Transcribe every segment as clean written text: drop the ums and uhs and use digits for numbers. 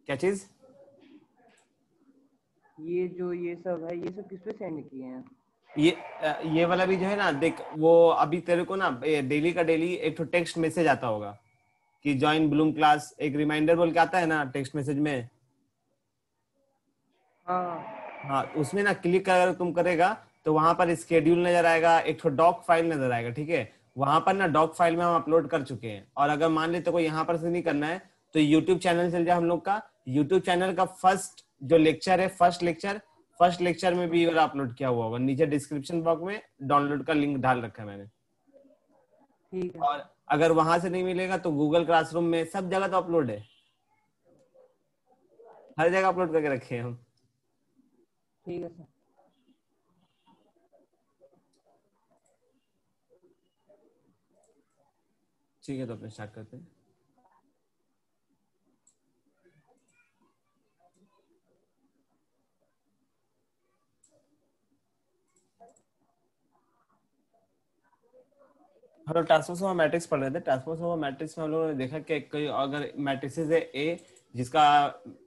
क्या चीज? ये सब है, ये सब किस पे सेंड किए हैं? ये वाला भी जो है ना, देख वो अभी तेरे को ना डेली का डेली एक तो टेक्स्ट मैसेज आता होगा कि ज्वाइन ब्लूम क्लास, एक रिमाइंडर बोल के आता है ना टेक्स्ट मैसेज में। हाँ हाँ, उसमें ना क्लिक अगर तुम करेगा तो वहां पर स्केड्यूल नजर आएगा, एक तो डॉक फाइल नजर आएगा, ठीक है। वहां पर ना डॉक फाइल में हम अपलोड कर चुके हैं। और अगर मान लेते को यहाँ पर से नहीं करना है तो यूट्यूब चैनल चल जाए हम लोग का। यूट्यूब चैनल का फर्स्ट जो लेक्चर है, फर्स्ट लेक्चर में भी ये वाला अपलोड किया हुआ होगा, नीचे डिस्क्रिप्शन बॉक्स में डाउनलोड का लिंक डाल रखा है मैंने। ठीक है। और अगर वहां से नहीं मिलेगा तो गूगल क्लासरूम में, सब जगह तो अपलोड है, हर जगह अपलोड करके रखे हैं हम। ठीक है सर। ठीक है, तो अपने स्टार्ट करते हैं। हम लोग ट्रांसफॉर्म मैट्रिक्स पढ़ रहे थे। ट्रांसफॉर्म मैट्रिक्स में हम लोगों ने देखा कि कोई अगर मैट्रिसेस है ए, जिसका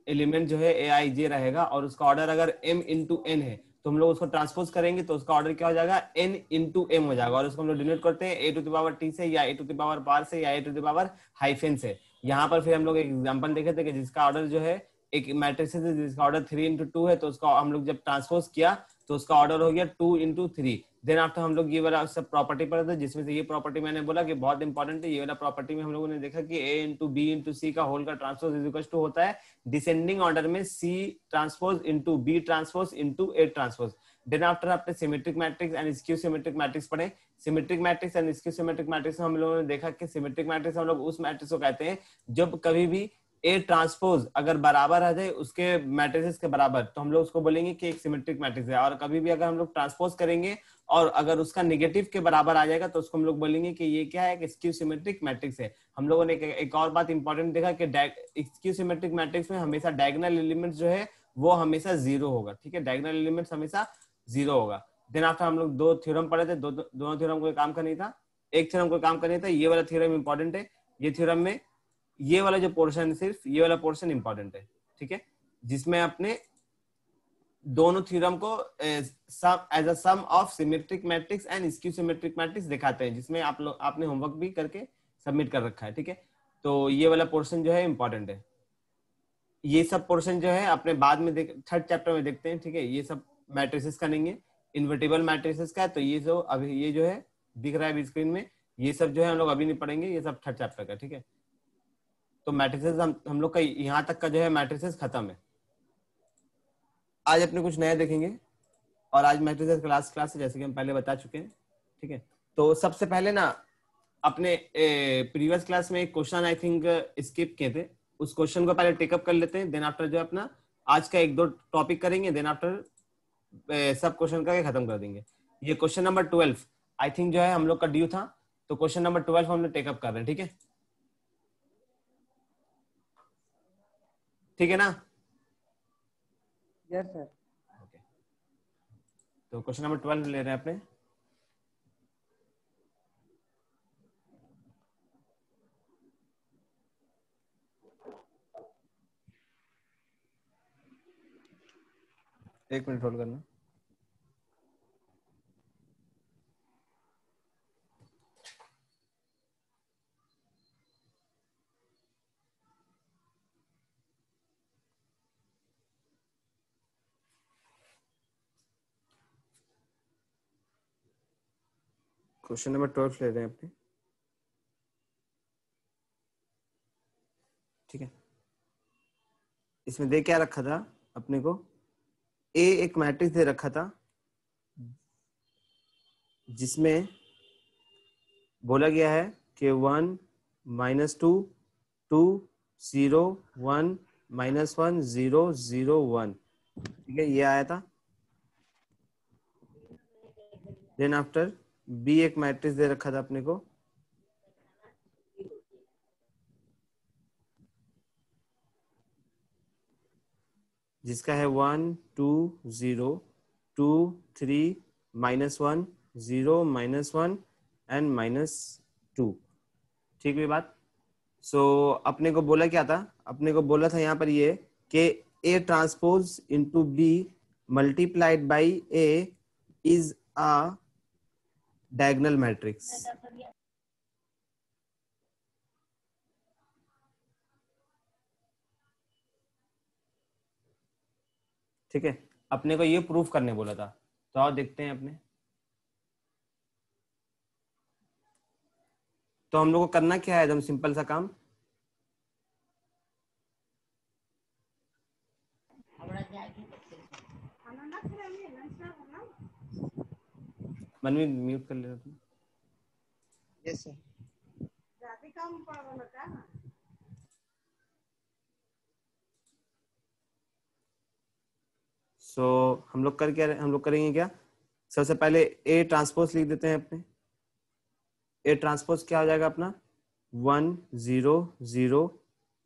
एलिमेंट जो है ए आई जे रहेगा, और उसका ऑर्डर अगर m इंटू एन है, तो हम लोग उसको ट्रांसपोज करेंगे तो उसका ऑर्डर क्या हो जाएगा, n इंटू एम हो जाएगा। और उसको हम लोग डिनोट करते हैं ए टू द पावर टी से, या ए टू द पावर पार से, या ए टू द पावर हाइफेन से। यहाँ पर फिर हम लोग एक एग्जाम्पल देखे थे कि जिसका ऑर्डर जो है, एक मैट्रिक्स है जिसका ऑर्डर 3 इंटू 2 है, तो उसका हम लोग जब ट्रांसपोज किया तो उसका ऑर्डर हो गया 2 इंटू 3। देन आफ्टर हम लोग ये वाला सब प्रॉपर्टी पढ़े थे, जिसमें से ये प्रॉपर्टी मैंने बोला कि बहुत इंपॉर्टेंट है। ये वाला प्रॉपर्टी में हम लोगों ने देखा कि a into B into C का होल का ट्रांसपोज इज इक्वल टू होता है डिसेंडिंग ऑर्डर में c transpose into b transpose into a transpose. Then after आपने symmetric matrix and skew symmetric matrix पढ़े। Symmetric matrix and skew symmetric matrix में हम लोगों ने देखा कि सिमेट्रिक मैट्रिक्स हम लोग उस मैट्रिक्स को कहते हैं जब कभी भी ए ट्रांसपोज अगर बराबर आ जाए उसके मैट्रिसेस के बराबर, तो हम लोग उसको बोलेंगे कि एक सिमेट्रिक मैट्रिक्स है। और कभी भी अगर हम लोग ट्रांसपोज करेंगे और अगर उसका नेगेटिव के बराबर आ जाएगा तो उसको हम लोग बोलेंगे कि ये क्या है, कि स्क्यू सिमेट्रिक मैट्रिक्स है। हम लोगों ने एक और बात इंपॉर्टेंट देखा कि स्क्यू सिमेट्रिक मैट्रिक्स में हमेशा डायगोनल एलिमेंट्स जो है वो हमेशा जीरो होगा, ठीक है, डायगोनल एलिमेंट्स हमेशा जीरो होगा। देन आफ्टर हम लोग दो थ्योरम पढ़े थे, दोनों थ्योरम को काम करनी था, एक थ्योरम को काम करनी था। ये वाला थ्योरम इंपॉर्टेंट है, ये थ्योरम में ये वाला जो पोर्शन है, सिर्फ ये वाला पोर्शन इंपॉर्टेंट है, ठीक है, जिसमें अपने दोनों थ्योरम को as a sum of symmetric matrix and skew symmetric matrix दिखाते हैं, जिसमें आप लोग आपने होमवर्क भी करके सबमिट कर रखा है, ठीक है। तो ये वाला पोर्शन जो है इंपॉर्टेंट है। ये सब पोर्शन जो है अपने बाद में थर्ड चैप्टर में देखते हैं, ठीक है। ये सब मैट्रिसेस का नहीं है, इन्वर्टिबल मैट्रिसेस का है। तो ये जो अभी ये जो है दिख रहा है अभी स्क्रीन में, ये सब जो है हम लोग अभी नहीं पढ़ेंगे, ये सब थर्ड चैप्टर का, ठीक है। तो मैट्रिसेस हम लोग का यहाँ तक का जो है मैट्रिसेस खत्म है। आज अपने कुछ नया देखेंगे, और आज मैट्रिसेस क्लास है, जैसे कि हम पहले बता चुके हैं, ठीक है। तो सबसे पहले ना अपने प्रीवियस क्लास में एक क्वेश्चन आई थिंक स्किप किए थे, उस क्वेश्चन को पहले टेकअप कर लेते हैं। देन आफ्टर जो है अपना आज का एक दो टॉपिक करेंगे, देन आफ्टर सब क्वेश्चन करके खत्म कर देंगे। ये क्वेश्चन नंबर 12 आई थिंक जो है हम लोग का ड्यू था, तो क्वेश्चन नंबर 12 हम लोग टेकअप कर रहे हैं, ठीक है, ठीक है ना। Yes sir. ओके, तो क्वेश्चन नंबर 12 ले रहे हैं अपने। एक मिनट होल्ड करना। क्वेश्चन नंबर 12 ले रहे हैं अपने, ठीक है। इसमें दे क्या रखा था अपने को, ए एक मैट्रिक्स दे रखा था जिसमें बोला गया है कि 1 -2 2 0 1 -1 0 0 1, ठीक है, ये आया था। देन आफ्टर बी एक मैट्रिक्स दे रखा था अपने को, जिसका है 1 2 0 2 3 -1 0 -1 एंड -2, ठीक है बात। सो अपने को बोला क्या था, अपने को बोला था यहाँ पर ये कि A transpose into B multiplied by A is a diagonal matrix. ठीक है, अपने को ये प्रूफ करने बोला था, तो आओ देखते हैं अपने। तो हम लोग को करना क्या है, एकदम सिंपल सा काम। मनवी म्यूट कर ले तुम। Yes sir. सो हम लोग कर क्या, हम लोग करेंगे क्या, सबसे पहले ए ट्रांसपोज लिख देते हैं अपने। ए ट्रांसपोज क्या हो जाएगा अपना, 1 0 0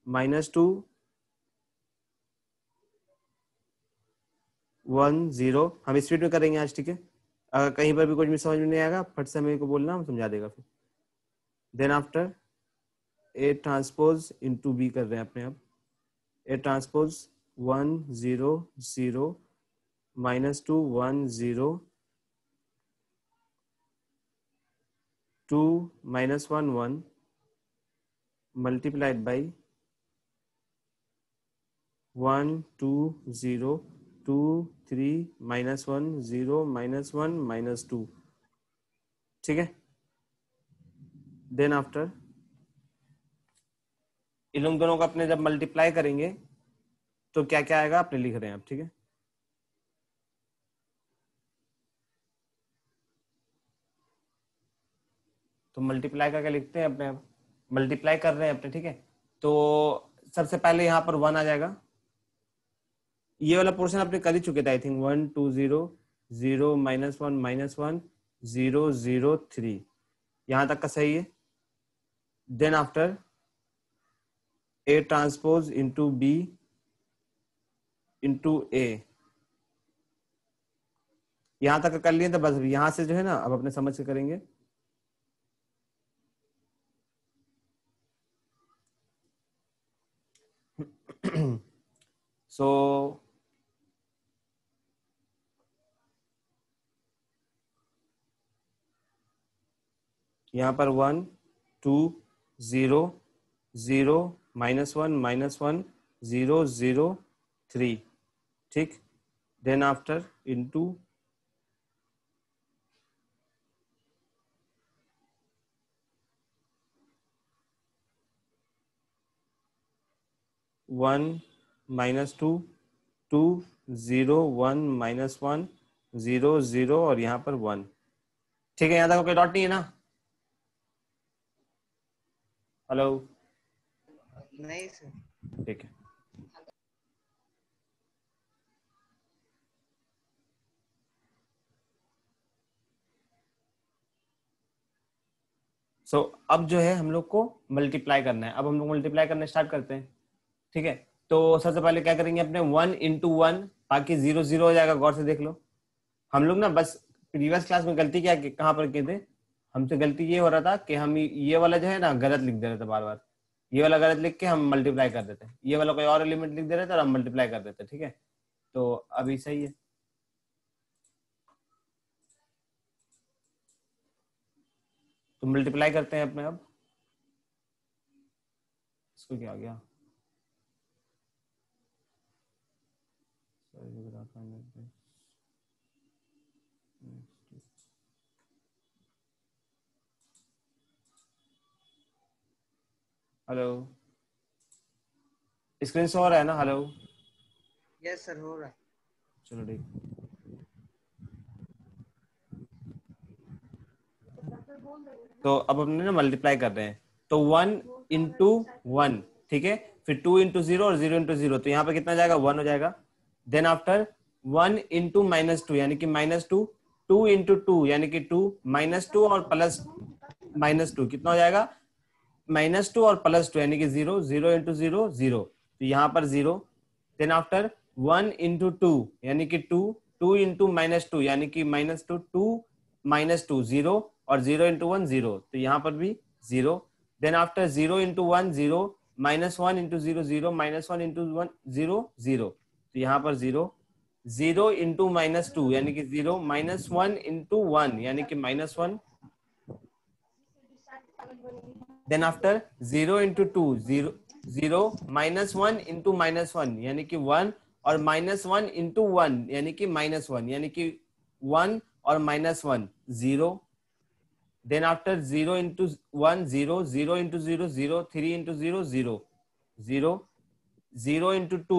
-2 1 0। हम स्पीड में करेंगे आज, ठीक है। अगर कहीं पर भी कुछ भी समझ में नहीं आएगा फट से मेरे को बोलना, हम समझा देगा फिर। Then after A transpose into B कर रहे हैं अपने। अब ए ट्रांसपोज 1 0 0 -2 1 0 2 -1 1 multiplied by 1 2 0 2 3 -1 0 -1 -2। ठीक है, देन आफ्टर इन लोग दोनों को अपने जब मल्टीप्लाई करेंगे तो क्या क्या आएगा अपने लिख रहे हैं आप, ठीक है। तो मल्टीप्लाई का क्या लिखते हैं अपने, आप मल्टीप्लाई कर रहे हैं अपने, ठीक है। तो सबसे पहले यहाँ पर 1 आ जाएगा। ये वाला पोर्शन अपने कर ही चुके थे आई थिंक, 1 2 0 0 -1 0 0 3, यहां तक का सही है। Then after A transpose into B into A, यहां तक कर लिए तो बस यहां से जो है ना अब अपने समझ के करेंगे। सो यहाँ पर 1 2 0 0 -1 0 0 3, ठीक। देन आफ्टर इंटू 1 -2 2 0 1 -1 0 0 और यहाँ पर 1, ठीक है। यहाँ तक कोई डॉट नहीं है ना, हेलो? नहीं सर। ठीक है, सो अब जो है हम लोग को मल्टीप्लाई करना है। अब हम लोग मल्टीप्लाई करना स्टार्ट करते हैं, ठीक है। तो सबसे पहले क्या करेंगे अपने 1 इंटू 1, बाकी 0 0 हो जाएगा। गौर से देख लो, हम लोग ना बस प्रीवियस क्लास में गलती क्या कहाँ पर किए थे, हमसे गलती ये हो रहा था कि हम ये वाला जो है ना गलत लिख दे रहे थे बार बार। ये वाला गलत लिख के हम मल्टीप्लाई कर देते, ये वाला कोई और एलिमेंट लिख दे रहे थे और हम मल्टीप्लाई कर देते, ठीक है। तो अभी सही है। तो मल्टीप्लाई करते हैं अपने। अब इसको क्या आ गया, हेलो? स्क्रीन शो हो रहा है ना, हेलो? यस सर, हो रहा है। चलो ठीक। तो अब हमने ना मल्टीप्लाई कर रहे हैं, तो 1 इंटू 1, ठीक है, फिर 2 इंटू 0 और 0 इंटू 0, तो यहाँ पे कितना जाएगा, 1 हो जाएगा। देन आफ्टर 1 इंटू -2 यानी कि -2, 2 इंटू 2 यानी कि 2, -2 और प्लस -2 कितना हो जाएगा, -2 और +2 यानी कि 0, 0 इंटू 0 0, तो यहाँ पर 0। देन आफ्टर 1 इंटू 2 यानी कि 2, 2 इंटू -2 यानी कि -2, 2 -2 0 और 0 इंटू 1 0, तो यहाँ पर भी 0। Then after 0 into 1 0, -1 into 0 0, -1 into 1 0 0, तो यहाँ पर 0, 0 इंटू -2 यानी कि 0, -1 इंटू 1 यानी कि -1, देन आफ्टर 0 इंटू 2 0 0, -1 इंटू -1 यानी कि 1, और -1 इंटू 1 यानी कि -1 यानी कि 1 और -1 0, then after 0 into 1 0, 0 into 0 0, 3 into 0 0, 0, 0 into 2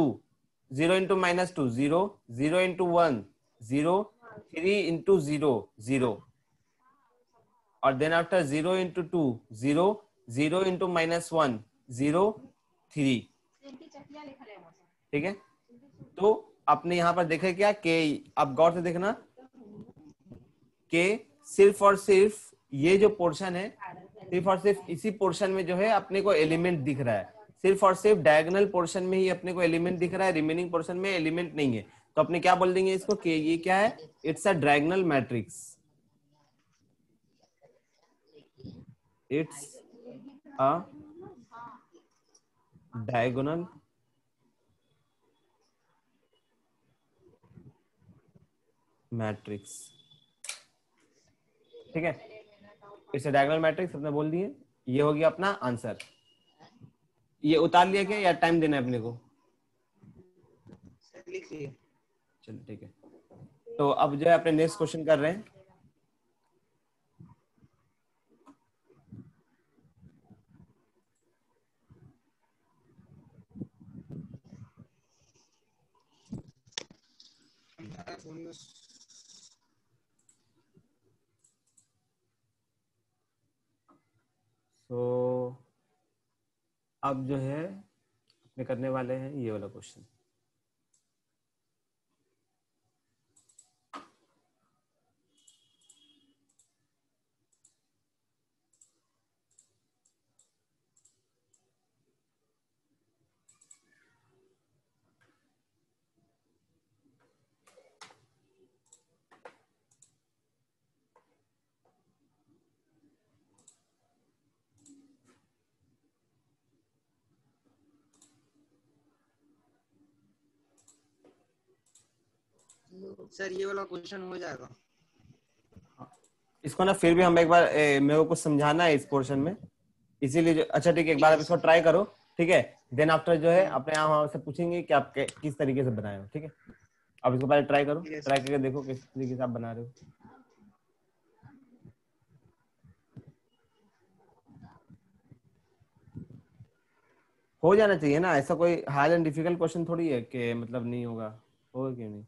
0 into -2 0, 0 into 1 0, 3 into 0 0, और then after 0 into 2 0, 0 into -1 0, 3, ठीक है। तो आपने यहाँ पर देखा क्या कि आप गौर से देखना कि सिर्फ और सिर्फ ये जो पोर्शन है, सिर्फ और सिर्फ इसी पोर्शन में जो है अपने को एलिमेंट दिख रहा है, सिर्फ और सिर्फ डायगोनल पोर्शन में ही अपने को एलिमेंट दिख रहा है, रिमेनिंग पोर्शन में एलिमेंट नहीं है। तो अपने क्या बोल देंगे इसको कि ये क्या है, it's a diagonal matrix, it's a diagonal matrix, ठीक है। इट्स अ डायगोनल मैट्रिक्स अपने बोल दिए, ये हो गया अपना आंसर। ये उतार लिया क्या या टाइम देना है अपने को? सर लिख लिया। चलो ठीक है, तो अब जो है अपने नेक्स्ट क्वेश्चन कर रहे हैं। तो अब जो है अपने करने वाले हैं ये वाला क्वेश्चन। सर ये वाला क्वेश्चन हो जाएगा? इसको ना फिर भी हम एक बार मेरे को कुछ समझाना है इस पोर्शन में, इसीलिए अच्छा ठीक है, एक बार आप इसको ट्राई करो, ठीक है। देन आफ्टर जो है अपने आप हमसे पूछेंगे कि आप किस तरीके से बनाए हो, ठीक है। अब इसको पहले ट्राई करो, ट्राई करके देखो किस तरीके से आप बना रहे हो। हो जाना चाहिए ना, ऐसा कोई हार्ड एंड डिफिकल्ट क्वेश्चन थोड़ी है कि मतलब नहीं होगा, होगा क्यों नहीं।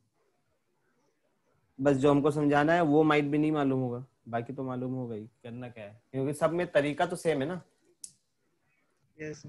बस जो हमको समझाना है वो माइट भी नहीं मालूम होगा, बाकी तो मालूम होगा ही करना क्या है, क्योंकि सब में तरीका तो सेम है ना। यस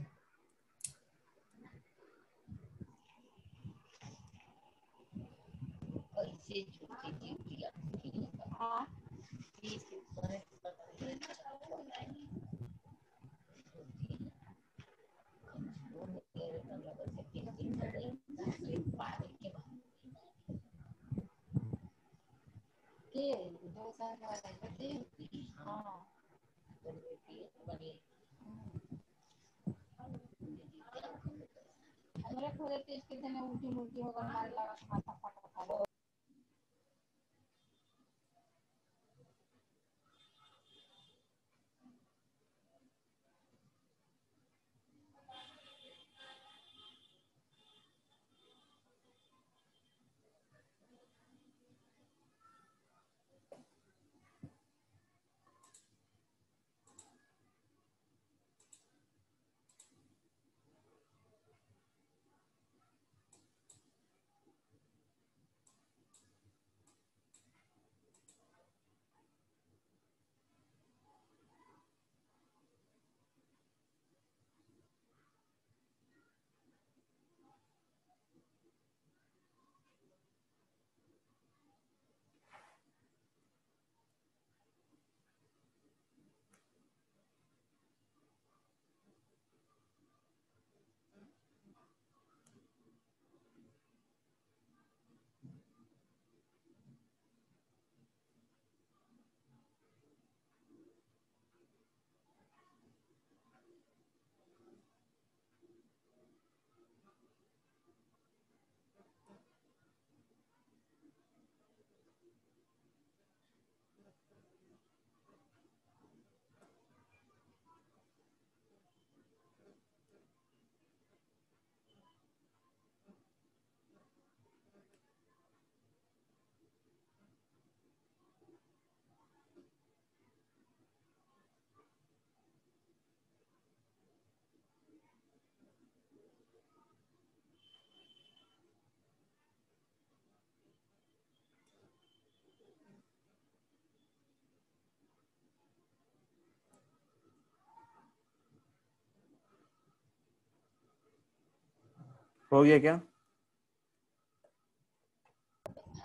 हो गया क्या?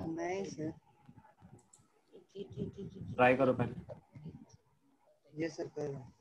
नहीं सर। ट्राई करो पहले। ये सर कर रहा हूँ।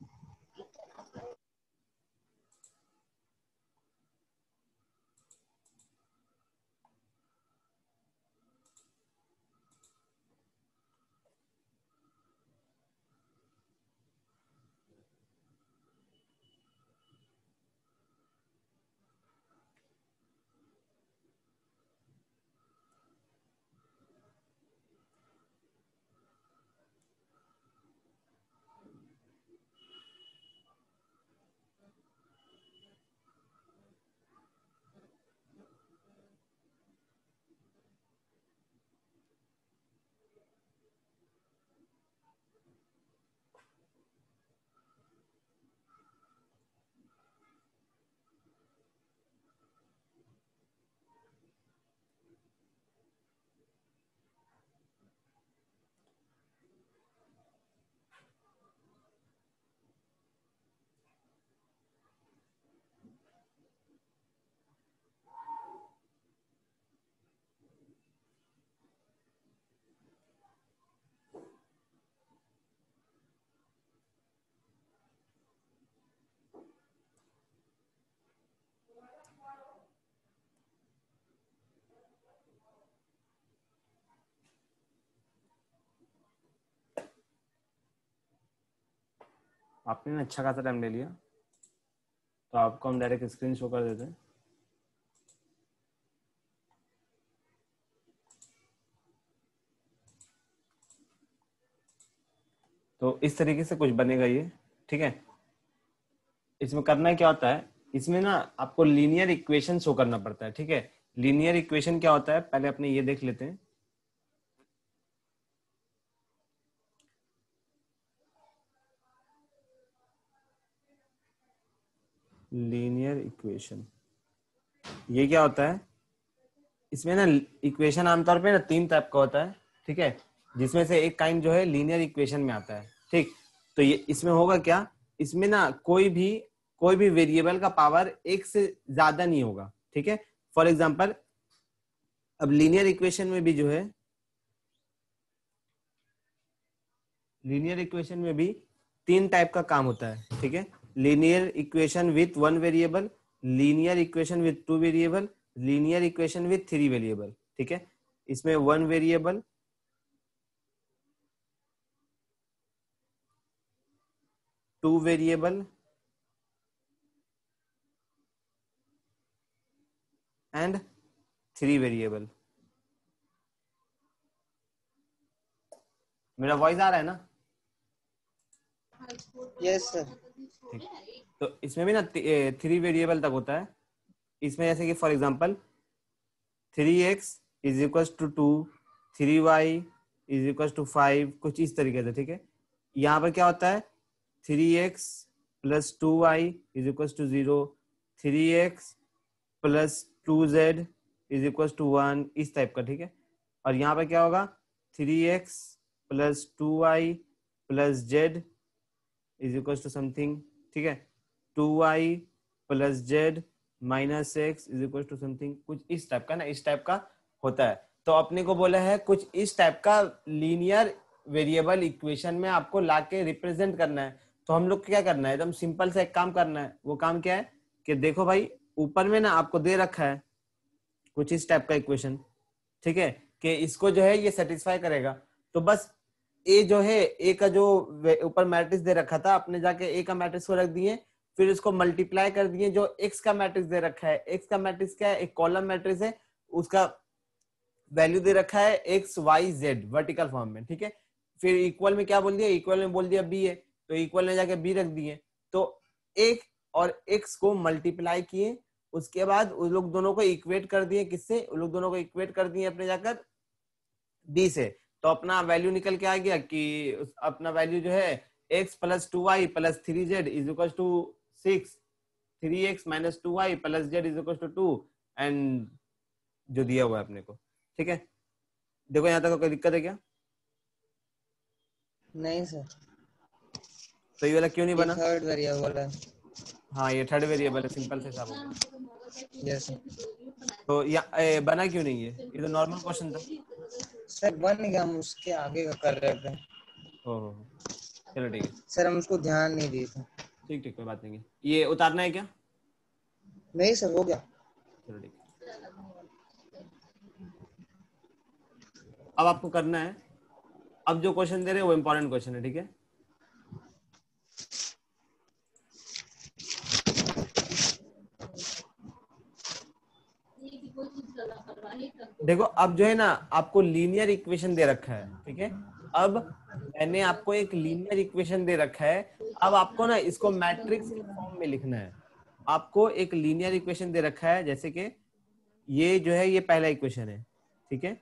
आपने ना अच्छा खासा टाइम ले लिया, तो आपको हम डायरेक्ट स्क्रीन शो कर देते हैं। तो इस तरीके से कुछ बनेगा ये, ठीक है। इसमें करना क्या होता है, इसमें ना आपको लीनियर इक्वेशन शो करना पड़ता है, ठीक है। लीनियर इक्वेशन क्या होता है पहले अपने ये देख लेते हैं। लीनियर इक्वेशन ये क्या होता है, इसमें ना इक्वेशन आमतौर पे ना 3 टाइप का होता है, ठीक है, जिसमें से एक काइंड जो है लीनियर इक्वेशन में आता है, ठीक। तो ये इसमें होगा क्या, इसमें ना कोई भी वेरिएबल का पावर एक से ज्यादा नहीं होगा, ठीक है। फॉर एग्जांपल अब लीनियर इक्वेशन में भी जो है, लीनियर इक्वेशन में भी 3 टाइप का काम होता है, ठीक है। Linear equation with 1 variable, linear equation with 2 variable, linear equation with 3 variable, ठीक है। इसमें 1 वेरिएबल, 2 वेरिएबल एंड 3 वेरिएबल। मेरा वॉइस आ रहा है ना? Yes sir. ठीक। तो इसमें भी ना 3 वेरिएबल तक होता है। इसमें जैसे कि for example 3x is equal to 2, 3y is equal to 5, कुछ इस तरीके से, ठीक है। यहाँ पर क्या होता है, 3x plus 2y is equal to 0, 3x plus 2z is equal to 1, इस टाइप का, ठीक है। और यहाँ पर क्या होगा, 3x plus 2y plus z is equal to something, ठीक है, 2y plus z minus x is equal to something, कुछ इस टाइप का ना, इस टाइप का होता है। तो अपने को बोला है कुछ इस टाइप का लीनियर वेरिएबल इक्वेशन में आपको लाके रिप्रेजेंट करना है। तो हम लोग क्या करना है, एकदम सिंपल से एक काम करना है। वो काम क्या है कि देखो भाई, ऊपर में ना आपको दे रखा है कुछ इस टाइप का इक्वेशन, ठीक है, कि इसको जो है ये सेटिस्फाई करेगा। तो बस ए जो है, ए का जो ऊपर मैट्रिक्स दे रखा था, आपने जाके ए का मैट्रिक्स को रख दिए, फिर उसको मल्टीप्लाई कर दिए जो एक्स का मैट्रिक्स दे रखा है। एक्स का मैट्रिक्स क्या है, एक कॉलम मैट्रिक्स है, उसका वैल्यू दे रखा है X Y Z vertical form में, ठीक है। फिर इक्वल में क्या बोल दिया, इक्वल में बोल दिया बी है, तो इक्वल में जाके बी रख दिए। तो एक और एक्स को मल्टीप्लाई किए, उसके बाद उन लोग दोनों को इक्वेट कर दिए, किससे, उन लोग दोनों को इक्वेट कर दिए अपने जाकर बी से। तो अपना वैल्यू निकल के आ गया कि अपना वैल्यू जो है x plus 2y plus 3z is equal to 6, 3x minus 2y plus z is equal to 2, and जो दिया हुआ है अपने को, ठीक है। देखो यहाँ तक कोई दिक्कत है क्या? नहीं सर। तो ये वाला क्यों नहीं ये बना? थर्ड वेरिएबल है। हाँ ये थर्ड वेरिएबल है, सिंपल से हिसाब हो गया। Yes sir. तो बना क्यों नहीं है? ये तो नॉर्मल क्वेश्चन था। सर बन गया, हम उसके आगे का कर रहे थे। ओहो, चलो ठीक है। सर हम उसको ध्यान नहीं दिए थे। ठीक ठीक, कोई बात नहीं है। ये उतारना है क्या? नहीं सर, हो गया। चलो ठीक है। अब आपको करना है, अब जो क्वेश्चन दे रहे हैं वो इंपॉर्टेंट क्वेश्चन है, ठीक है? देखो अब जो है ना, आपको लीनियर इक्वेशन दे रखा है, ठीक है? अब मैंने आपको एक लीनियर इक्वेशन दे रखा है, अब आपको ना इसको मैट्रिक्स के फॉर्म में लिखना है। आपको एक लीनियर इक्वेशन दे रखा है, जैसे कि ये जो है ये पहला इक्वेशन है, ठीक है?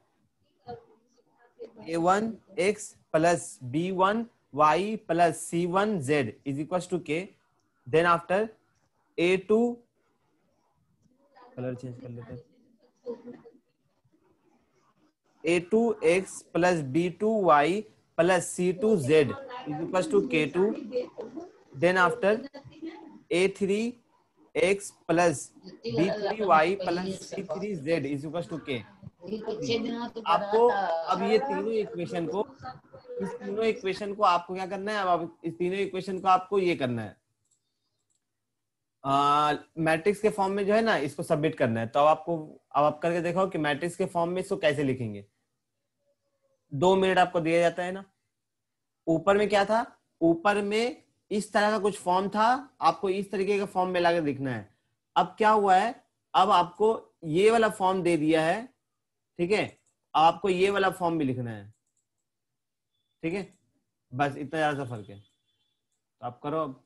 a1x plus b1y plus c1z is equals to k. Then after a2, colour change कर लेते हैं, a2x plus b2y plus c2z is equals to k2. Then after a3x plus b3y plus c3z is equals to k. आपको अब ये तीनों equation को, इस तीनों इक्वेशन को आपको क्या करना है? अब इस तीनों इक्वेशन को आपको ये करना है, मैट्रिक्स के फॉर्म में जो है ना इसको सबमिट करना है। तो अब आप करके देखो कि मैट्रिक्स के फॉर्म में इसको कैसे लिखेंगे। 2 मिनट आपको दिया जाता है ना। ऊपर में क्या था? ऊपर में इस तरह का कुछ फॉर्म था, आपको इस तरीके का फॉर्म में लाकर लिखना है। अब क्या हुआ है, अब आपको ये वाला फॉर्म दे दिया है, ठीक है? अब आपको ये वाला फॉर्म भी लिखना है, ठीक है? बस इतना ज्यादा सा फर्क है। तो आप करो अब।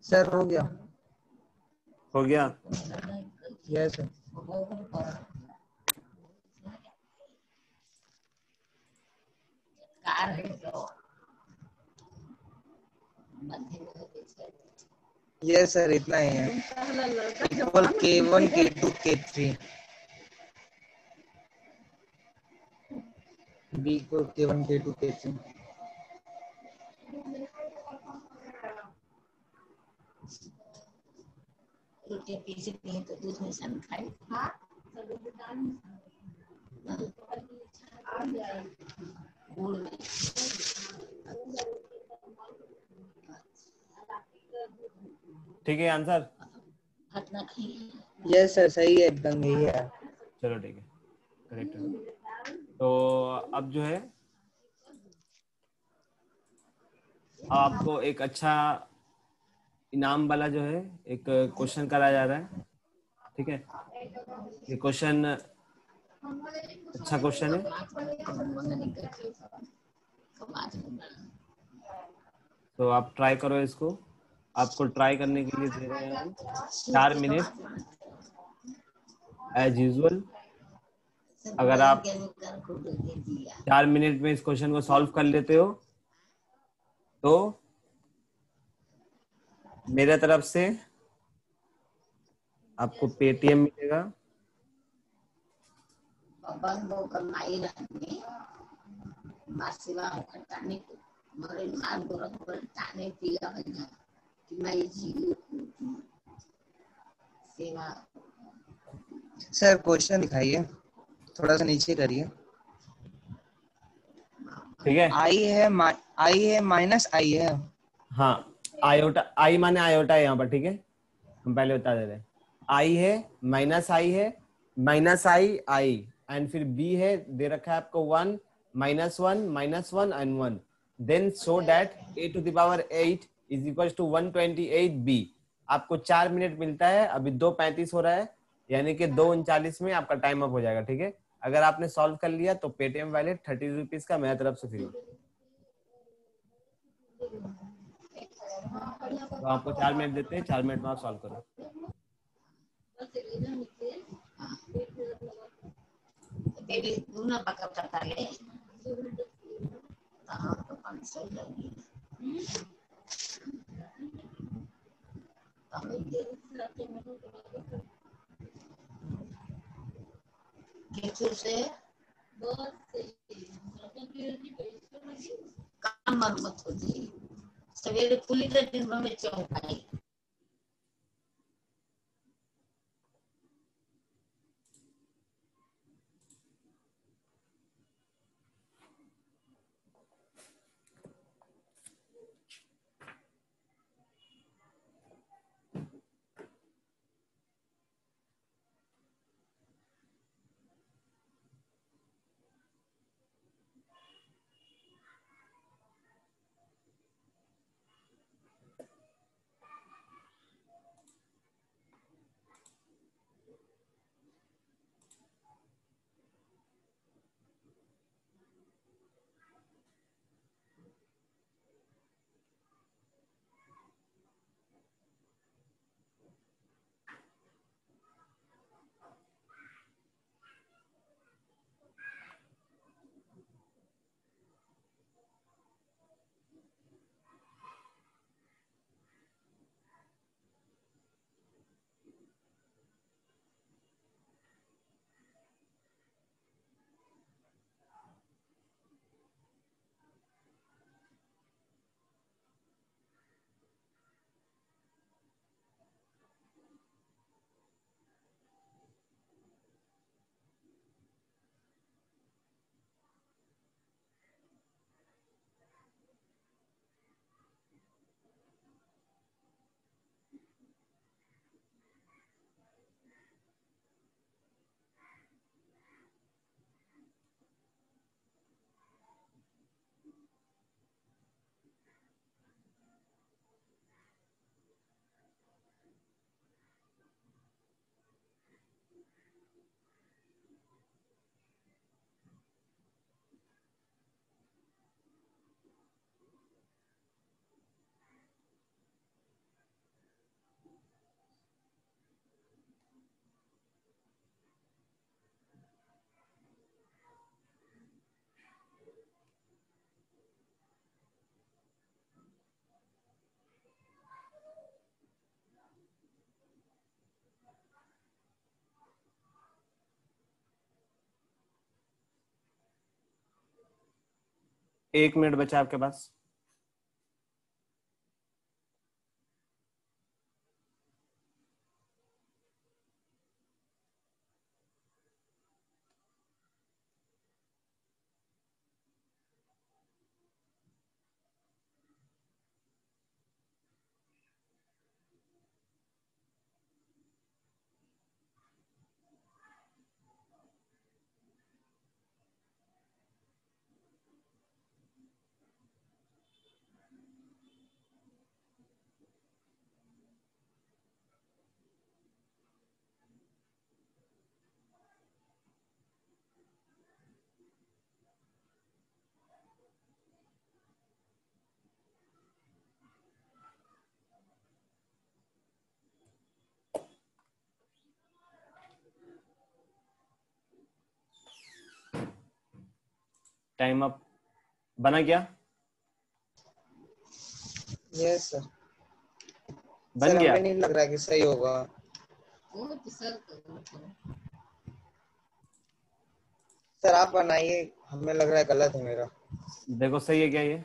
सर हो गया। हो गया? Yes sir. यस सर, इतना ही है। Equal K1 K2 K3 B को K1 K2 K3। ठीक है आंसर? यस सर, सही है, एकदम यही है। चलो ठीक है, करेक्ट है। तो अब जो है आपको एक अच्छा इनाम वाला जो है एक क्वेश्चन कराया जा रहा है, ठीक है? ये क्वेश्चन अच्छा क्वेश्चन है। तो आप ट्राई करो इसको। आपको ट्राई करने के लिए दे रहे हैं हम 4 मिनट एज यूजुअल। अगर आप 4 मिनट में इस क्वेश्चन को सॉल्व कर लेते हो तो मेरे तरफ से आपको पेटीएम मिलेगा। सर क्वेश्चन दिखाइए, थोड़ा सा नीचे करिए। ठीक है, आई है माइनस आई है। हाँ आयोटा, आई माने आयोटा है यहाँ पर, ठीक है, हम पहले बता दे रहे हैं। आई है, माइनस आई है, माइनस आई आई, एंड फिर बी है, दे रखा है आपको 1 minus one and 1, then show that a to the power 8 is equal to 128 b। आपको 4 मिनट मिलता है, अभी 2:35 हो रहा है, यानी कि 2:39 में आपका टाइम अप हो जाएगा, ठीक है। अगर आपने सॉल्व कर लिया तो पेटीएम वैलेट 30 रुपीज का मेरे तरफ से फ्री। तो आपको 4 मिनट देते हैं, 4 मिनट में आप सॉल्व करो। एक मिनट बचा आपके पास। टाइम अप, बना क्या? Yes sir. बन सर गया। हमें नहीं लग रहा कि सही होगा। सर आप बनाइए, हमें लग रहा है गलत है मेरा। देखो सही है क्या ये?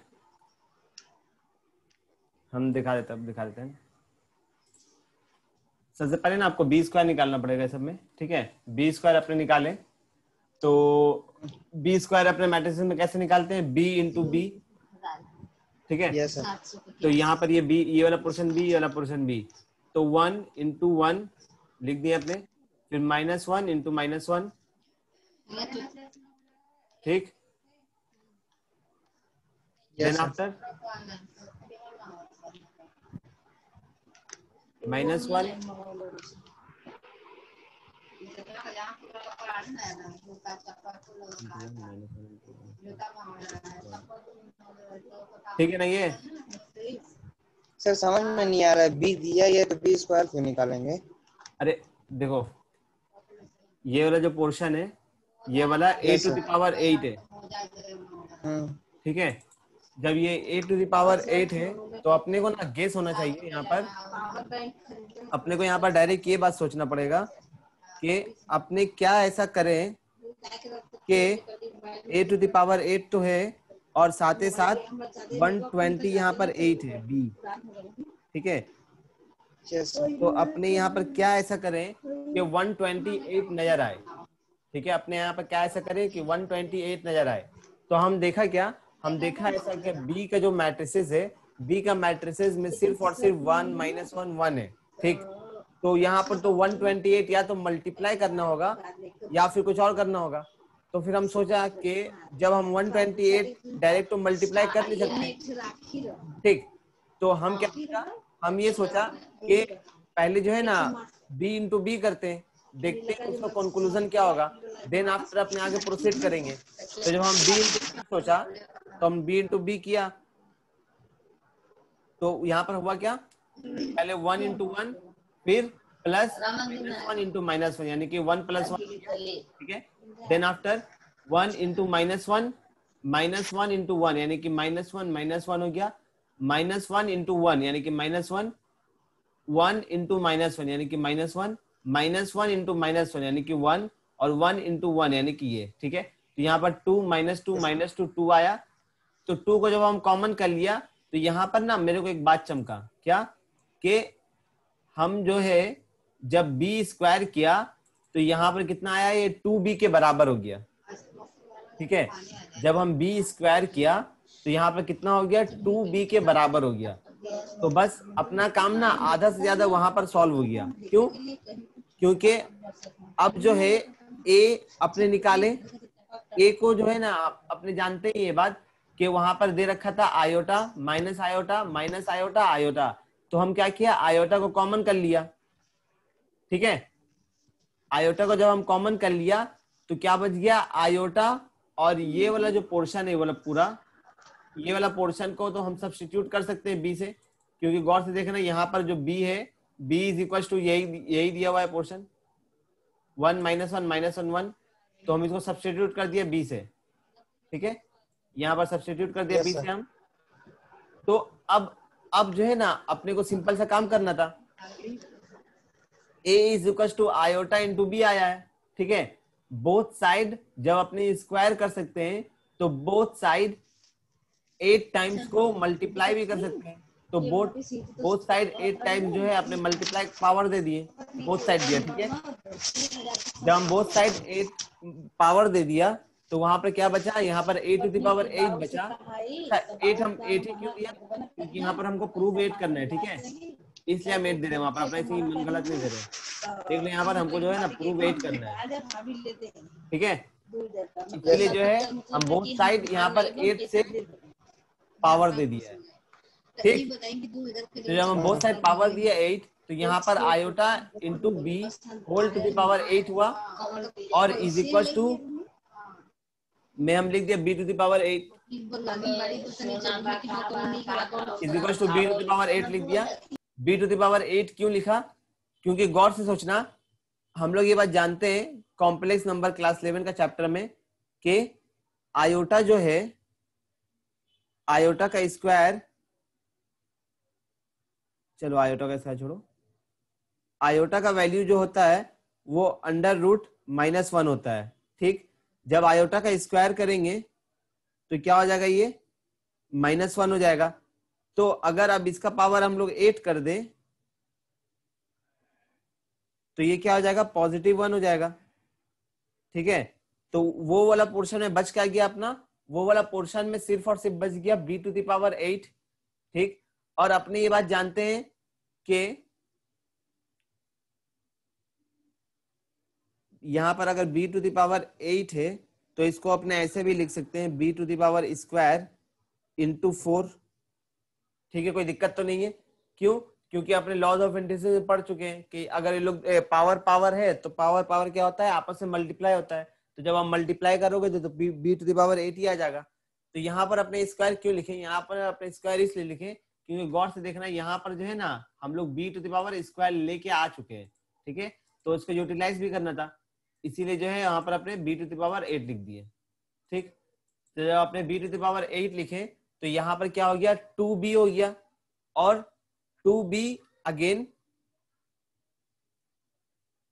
हम दिखा देते हैं। सबसे पहले ना आपको बी स्क्वायर निकालना पड़ेगा सब में, ठीक है। बी स्क्वायर अपने निकालें तो बी स्क्वायर अपने मैट्रिक्स में कैसे निकालते हैं, बी इंटू बी, ठीक है। Yes sir. तो यहाँ पर ये बी, ये वाला पोर्शन बी, ये वाला पोर्शन बी, तो 1 इंटू 1 लिख दिया आपने, फिर -1 इंटू -1, ठीक। देन यस आफ्टर -1 ठीक है ना ये। सर समझ में नहीं आ रहा है, बी दिया ये तो बी स्क्वायर क्यों निकालेंगे? अरे देखो, ये वाला जो पोर्शन है ये वाला a Yes, to sir. The power 8 है, ठीक है। जब ये a टू द पावर 8 है तो अपने को ना गेस होना चाहिए यहाँ पर, अपने को यहाँ पर डायरेक्ट ये बात सोचना पड़ेगा कि अपने क्या ऐसा करें कि a टू द पावर 8 तो है और साथ ही साथ 120 यहाँ पर 8 है b, ठीक है। यस तो अपने यहाँ पर क्या ऐसा करें कि 128 नजर आए, ठीक है। अपने यहाँ पर क्या ऐसा करें कि 128 नजर आए। तो हम देखा क्या, हम देखा ऐसा कि बी का जो मैट्रिसेस है, बी का मैट्रिसेस में सिर्फ और सिर्फ 1 -1 1 है, ठीक। तो यहाँ पर तो 128 या तो मल्टीप्लाई करना होगा या फिर कुछ और करना होगा। तो फिर हम सोचा कि जब हम 128 डायरेक्ट तो मल्टीप्लाई कर नहीं सकते, ठीक। तो हम क्या सोचा, हम ये सोचा कि पहले जो है ना b इंटू बी करते हैं, देखते हैं उसका कंक्लूजन क्या होगा, देन आफ्टर अपने आगे प्रोसीड करेंगे। तो जब हम b इंटू बी सोचा तो हम b इंटू बी किया, तो यहाँ पर हुआ क्या, पहले 1 इंटू 1 फिर प्लस -1 इंटू -1 यानी कि 1 + 1, ठीक है। देन आफ्टर 1 इंटू -1 -1 इंटू 1 यानी कि -1 हो गया, -1 इंटू 1 यानी कि -1, 1 इंटू -1 यानी कि -1, -1 इंटू -1 यानी कि 1 और 1 इंटू 1 यानी कि ये, ठीक है। तो यहाँ पर 2 -2 2 आया, तो 2 को जब हम कॉमन कर लिया तो यहाँ पर ना मेरे को एक बात चमका, क्या कि हम जो है जब b स्क्वायर किया तो यहाँ पर कितना आया, ये 2b के बराबर हो गया, ठीक है। जब हम b स्क्वायर किया तो यहाँ पर कितना हो गया, 2b के बराबर हो गया। तो बस अपना काम ना आधा से ज्यादा वहां पर सॉल्व हो गया। क्यों? क्योंकि अब जो है a अपने निकाले, a को जो है ना अपने जानते हैं ये बात कि वहां पर दे रखा था iota minus iota minus iota iota, तो हम क्या किया, आयोटा को कॉमन कर लिया, ठीक है। आयोटा को जब हम कॉमन कर लिया तो क्या बच गया, आयोटा, और ये वाला जो पोर्शन है वाला पूरा, ये वाला पोर्शन को तो हम सब्स्टिट्यूट कर सकते हैं b से, क्योंकि गौर से देखना यहाँ पर जो b है, b इज इक्वल टू यही दिया हुआ है पोर्शन 1 -1 -1 1, तो हम इसको सब्स्टिट्यूट कर दिया b से, ठीक है। यहाँ पर सब्स्टिट्यूट कर दिया Yes, b sir. से हम। तो अब जो है ना अपने को सिंपल सा काम करना था, a is equal to iota into B आया है, ठीक है। बोथ साइड जब अपने स्क्वायर कर सकते हैं तो बोथ साइड 8 टाइम्स को मल्टीप्लाई भी कर सकते हैं, तो बोथ साइड 8 टाइम्स जो है अपने मल्टीप्लाई पावर दे दिए, बोथ साइड दिया, ठीक है। जब हम बोथ साइड 8 पावर दे दिया तो वहां पर क्या बचा, यहाँ पर a टू द पावर 8 बचा। 8 हम 8 ही क्यों दिया, क्योंकि यहाँ पर हमको प्रूव 8 करना है, ठीक है, इसलिए हम 8 दे रहे हैं वहां पर, अपना इसी मन गलत नहीं दे रहे। देख लो यहाँ पर हमको जो है ना प्रूव 8 करना है, ठीक है। इसलिए जो है हम बोथ साइड यहाँ पर 8 से पावर दे दिया है, ठीक। तो जब हम बोथ साइड पावर दिया 8 तो यहाँ पर iota into B whole to the power 8 हुआ, और इज इक्वल टू में हम लिख दिया b to the power 8 is equal to b to the power 8 लिख दिया। b टू द पावर 8 क्यों लिखा, क्योंकि गौर से सोचना, हम लोग ये बात जानते हैं कॉम्प्लेक्स नंबर क्लास 11 का चैप्टर में कि आयोटा जो है, आयोटा का स्क्वायर, चलो आयोटा का स्क्वायर छोड़ो, आयोटा का वैल्यू जो होता है वो √-1 होता है, ठीक। जब आयोटा का स्क्वायर करेंगे तो क्या हो जाएगा, ये -1 हो जाएगा, तो अगर अब इसका पावर हम लोग 8 कर दें तो ये क्या हो जाएगा, +1 हो जाएगा। ठीक है, तो वो वाला पोर्शन में बच क्या गया अपना, वो वाला पोर्शन में सिर्फ और सिर्फ बच गया b⁸8। ठीक, और अपने ये बात जानते हैं कि यहां पर अगर b⁸8 है तो इसको अपने ऐसे भी लिख सकते हैं b² इंटू 4। ठीक है, कोई दिक्कत तो नहीं है। क्यों, क्योंकि अपने लॉज ऑफ इंटीग्रेशन में पढ़ चुके हैं कि अगर ये लोग पावर पावर है तो पावर पावर क्या होता है, आपस में मल्टीप्लाई होता है। तो जब आप मल्टीप्लाई करोगे तो b⁸8 ही आ जाएगा। तो यहाँ पर अपने स्क्वायर क्यों लिखे, यहाँ पर अपने स्क्वायर इसलिए लिखे क्योंकि गौर से देखना यहाँ पर जो है ना हम लोग b² लेके आ चुके हैं। ठीक है, तो उसको यूटिलाइज भी करना था, इसीलिए जो है यहाँ पर अपने b⁸8 लिख दिए। ठीक, तो जब आपने b⁸8 लिखे तो यहाँ पर क्या हो गया, 2b हो गया, और 2b अगेन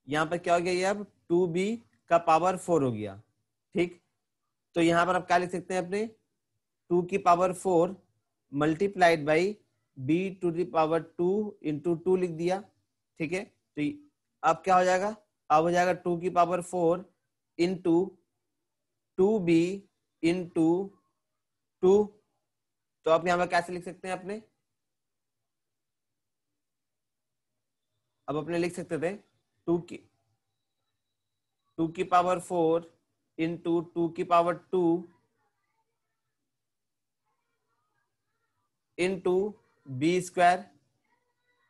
यहाँ पर क्या हो गया, ये अब 2b का पावर 4 हो गया। ठीक, तो यहाँ पर आप क्या लिख सकते हैं, अपने 2 की power 4 multiplied by b⁸2 into 2 लिख दिया। ठीक है, तो अब क्या हो जाएगा, अब हो जाएगा 2 की पावर 4 इंटू 2b इंटू 2। तो आप यहाँ पर कैसे लिख सकते हैं अपने, अब अपने लिख सकते थे 2 की पावर 4 इंटू 2 की पावर 2 इंटू b²।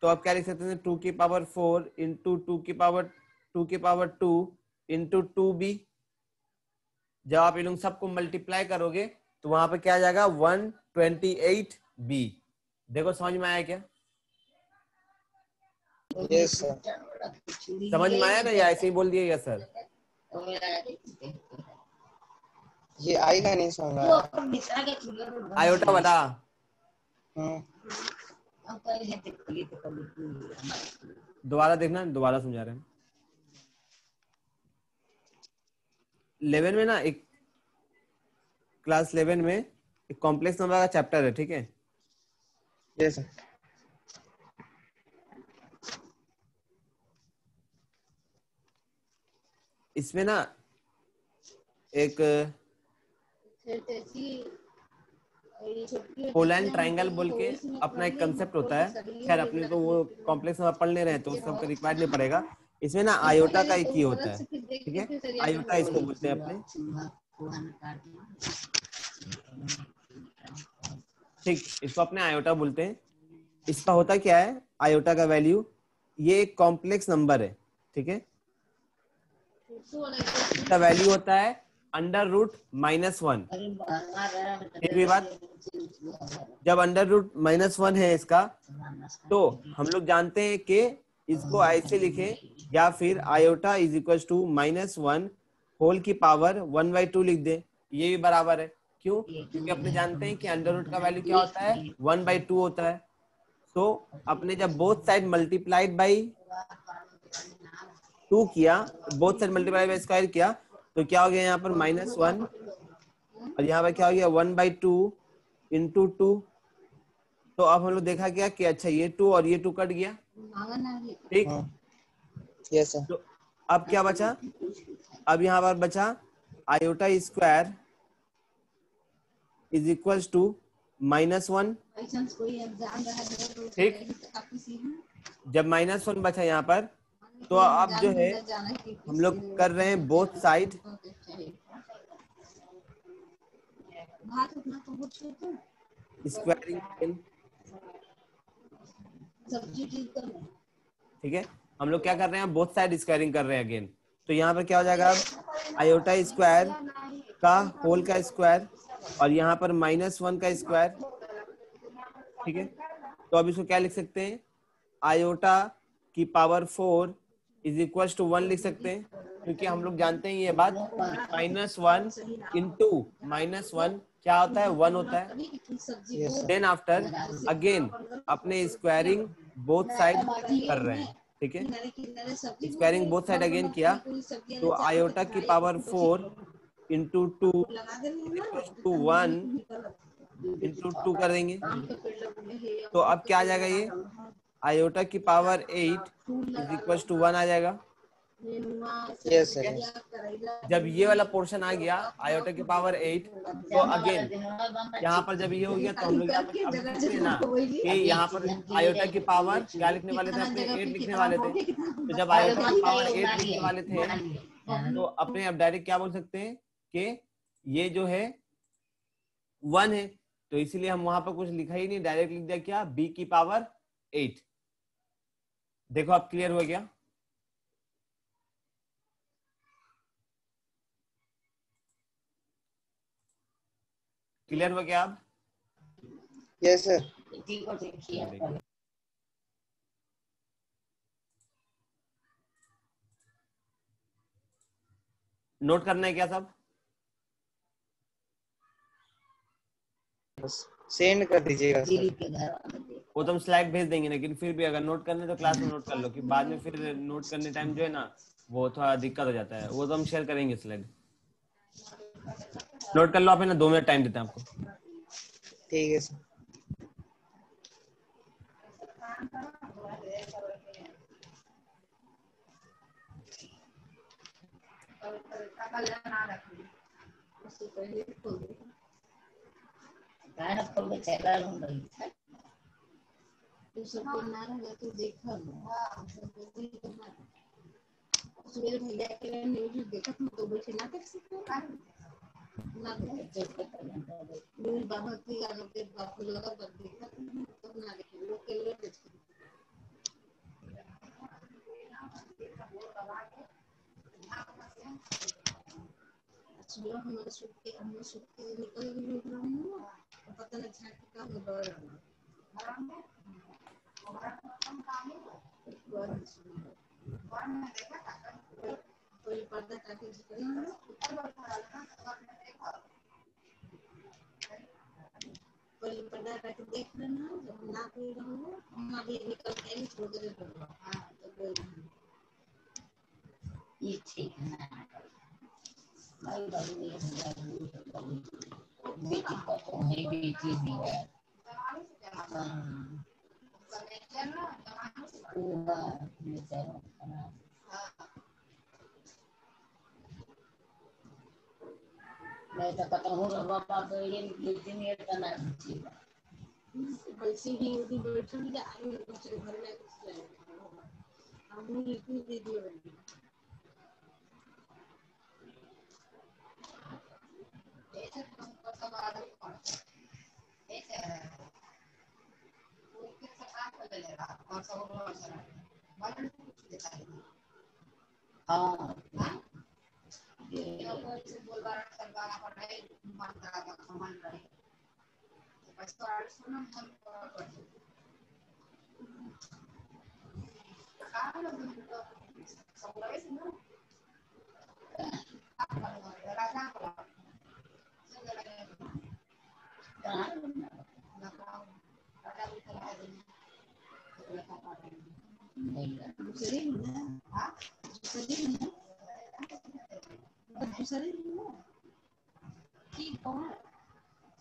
तो आप क्या लिख सकते हैं, 2 की पावर 4 इंटू 2 की पावर 2 इंटू 2b। जब आप इन लोग सबको मल्टीप्लाई करोगे तो वहां पर क्या आ जाएगा, 128b। देखो समझ में आया क्या, यस सर। समझ में आया ना, या ऐसे ही बोल दिया सर? ये आएगा नहीं समझ में। आयोटा बता। दोबारा देखना, दोबारा समझा रहे हैं। 11 में ना, एक क्लास 11 में एक कॉम्प्लेक्स नंबर का चैप्टर है। ठीक है, यस सर। इसमें ना एक पोलैंड ट्राइंगल बोल के अपना एक कंसेप्ट होता है। खैर अपने तो वो कॉम्प्लेक्स नंबर पढ़ ले रहे हैं तो उसका रिक्वायर्ड नहीं पड़ेगा। इसमें ना आयोटा का एक ही होता है। ठीक है, आयोटा इसको बोलते हैं अपने। ठीक, इसको अपने आयोटा बोलते हैं। इसका होता क्या है, आयोटा का वैल्यू, ये एक कॉम्प्लेक्स नंबर है। ठीक है, इसका वैल्यू होता है √-1। ठीक है बात, जब √-1 है इसका, तो हम लोग जानते हैं कि इसको ऐसे लिखें, या फिर iota is equal to -1 whole की पावर 1/2 लिख दें, ये भी बराबर है। क्यों, क्योंकि अपने जानते हैं कि अंडर रूट का वैल्यू क्या होता है, 1/2 होता है। तो अपने जब बोथ साइड मल्टीप्लाइड बाई 2 किया, both side multiplied by square किया, तो क्या हो गया यहाँ पर -1, और यहाँ पर क्या हो गया 1/2 इंटू 2। तो अब हम लोग देखा क्या कि अच्छा ये 2 और ये 2 कट गया। ठीक, यस सर। तो अब क्या बचा, अब यहाँ पर बचा iota square is equal to -1। ठीक, जब -1 बचा यहाँ पर, तो अब जो है हम लोग कर रहे हैं बोथ साइड स्क्वायरिंग। ठीक है, हम लोग क्या कर रहे हैं, बोथ साइड स्क्वायरिंग कर रहे हैं अगेन। तो यहाँ पर क्या हो जाएगा, अब आयोटा स्क्वायर का होल का स्क्वायर और यहाँ पर -1 का स्क्वायर। ठीक है, तो अब इसको क्या लिख सकते हैं, आयोटा की पावर 4 इज इक्वल टू 1 लिख सकते हैं, क्योंकि हम लोग जानते हैं ये बात, -1 इंटू -1 क्या होता है, 1 होता है। देन आफ्टर अगेन अपने स्क्वायरिंग बोथ साइड कर रहे हैं। ठीक है, स्क्वायरिंग बोथ साइड अगेन किया, तो आयोटा की पावर 4 इंटू 2 1 इंटू 2 कर देंगे तो अब क्या आ जाएगा, ये आयोटा की पावर 8 इज इक्वल टू 1 आ जाएगा। Yes sir. जब ये वाला पोर्शन आ गया आयोटा की पावर 8, तो अगेन यहाँ पर जब ये हो गया तो हम लोग यहाँ पर अब लिख रहे हैं ना कि यहाँ पर आयोटा की पावर क्या लिखने वाले थे अपने, 8 लिखने वाले थे। तो जब आयोटा की पावर 8 लिखने वाले थे तो अपने अब डायरेक्ट क्या बोल सकते हैं कि ये जो है 1 है, तो इसीलिए हम वहां पर कुछ लिखा ही नहीं, डायरेक्ट लिख दिया क्या, b की पावर 8। देखो अब क्लियर हो गया। क्लियर हो गया अब? Yes sir. नोट करना है क्या सब? सेंड कर दीजिएगा सर। वो तो हम स्लाइड भेज देंगे, लेकिन फिर भी अगर नोट करना है तो क्लास में नोट कर लो, कि बाद में फिर नोट करने टाइम जो है ना वो थोड़ा दिक्कत हो जाता है। वो तो हम शेयर करेंगे स्लाइड। नोट कर लो आप, है ना, 2 मिनट टाइम देते हैं आपको। ठीक है सर।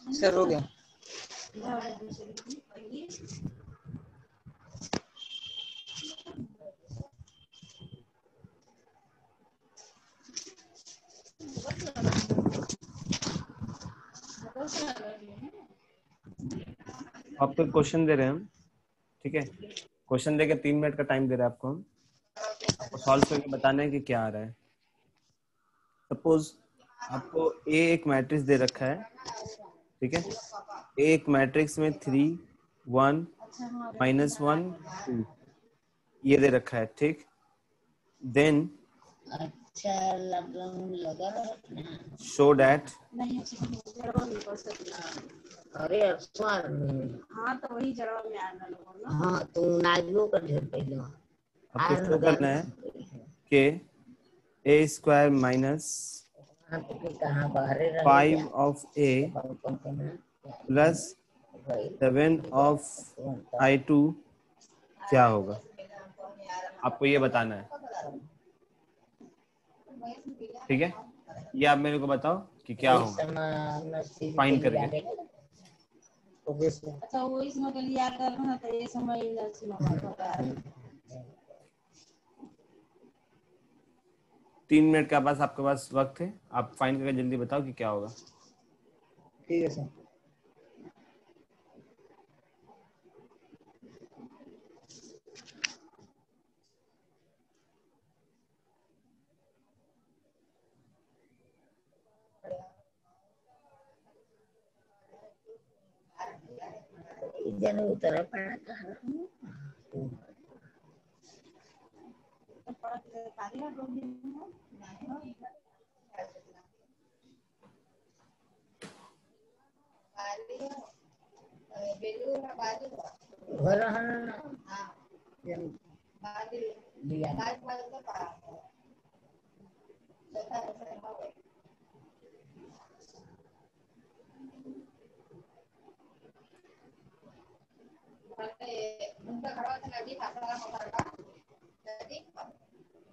सर हो गया। आपको क्वेश्चन दे रहे हैं हम, ठीक है। क्वेश्चन देके 3 मिनट का टाइम दे रहे हैं आपको हम। आपको सॉल्व करके बताना है कि क्या आ रहा है। सपोज आपको ए एक मैट्रिक्स दे रखा है, ठीक है। ए एक मैट्रिक्स में 3 1 -1 2 ये दे रखा है, ठीक। देन शो दैट अरे हाँ तो वही जवाब में आना लोगों हाँ तो नाजियों का ढेर पहले आपको शो करना है कि A square minus 5 of A plus 7 of I2 क्या होगा, आपको ये बताना है, ठीक है। ये आप मेरे को बताओ कि क्या होगा, फाइंड करके। Okay sir. अच्छा वो इसमें के लिया करना तो ये समय इधर होता है। 3 मिनट के पास आपके पास वक्त है, आप फाइंड करके जल्दी बताओ कि क्या होगा। ठीक है सर। इधर उतर पड़ा कहा घर दिया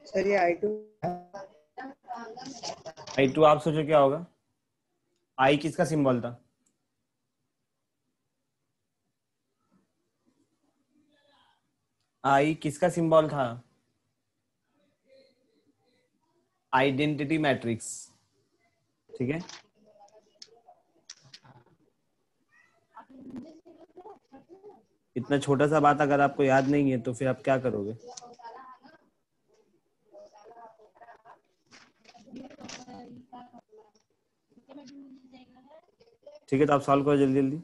सर ये I2 I2 आप सोचो क्या होगा? आई किसका सिंबल था? आई किसका सिंबल था? आइडेंटिटी मैट्रिक्स, ठीक है। इतना छोटा सा बात अगर आपको याद नहीं है तो फिर आप क्या करोगे? ठीक है, तो आप सॉल्व करो जल्दी जल्दी।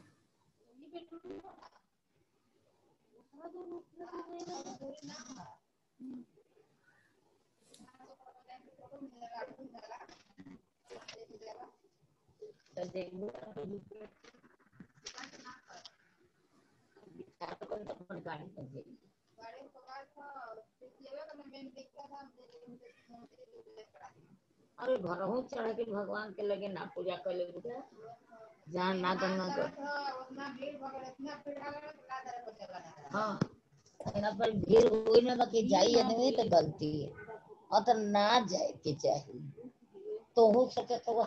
अरे घर हो चढ़ के भगवान के लगे ना पूजा कर ले जहाँ ना करना तो हाँ यहाँ पर भीड़ हुई ना बाकी जाइए नहीं तो गलती है और तो ना जाए के चाहिए तो हो सके तो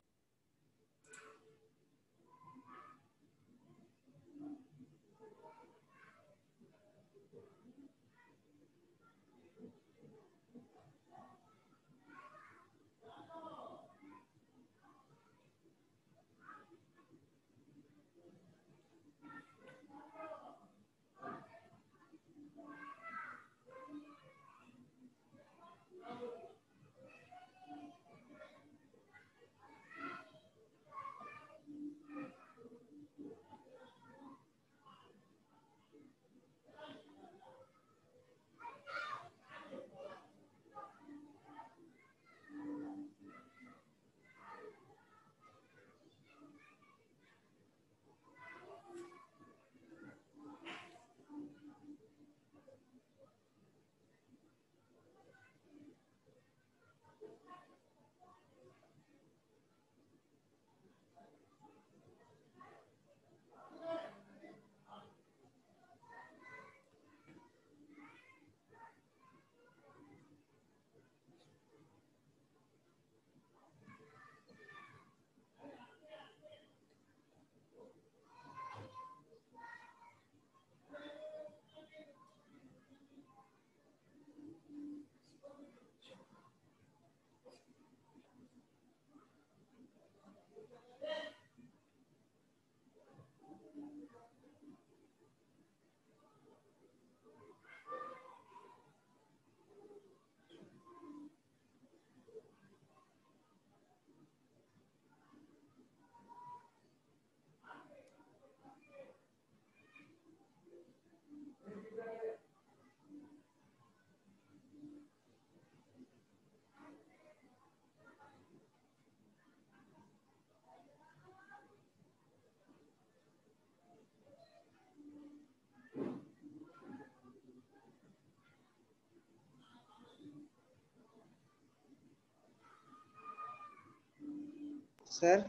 सर।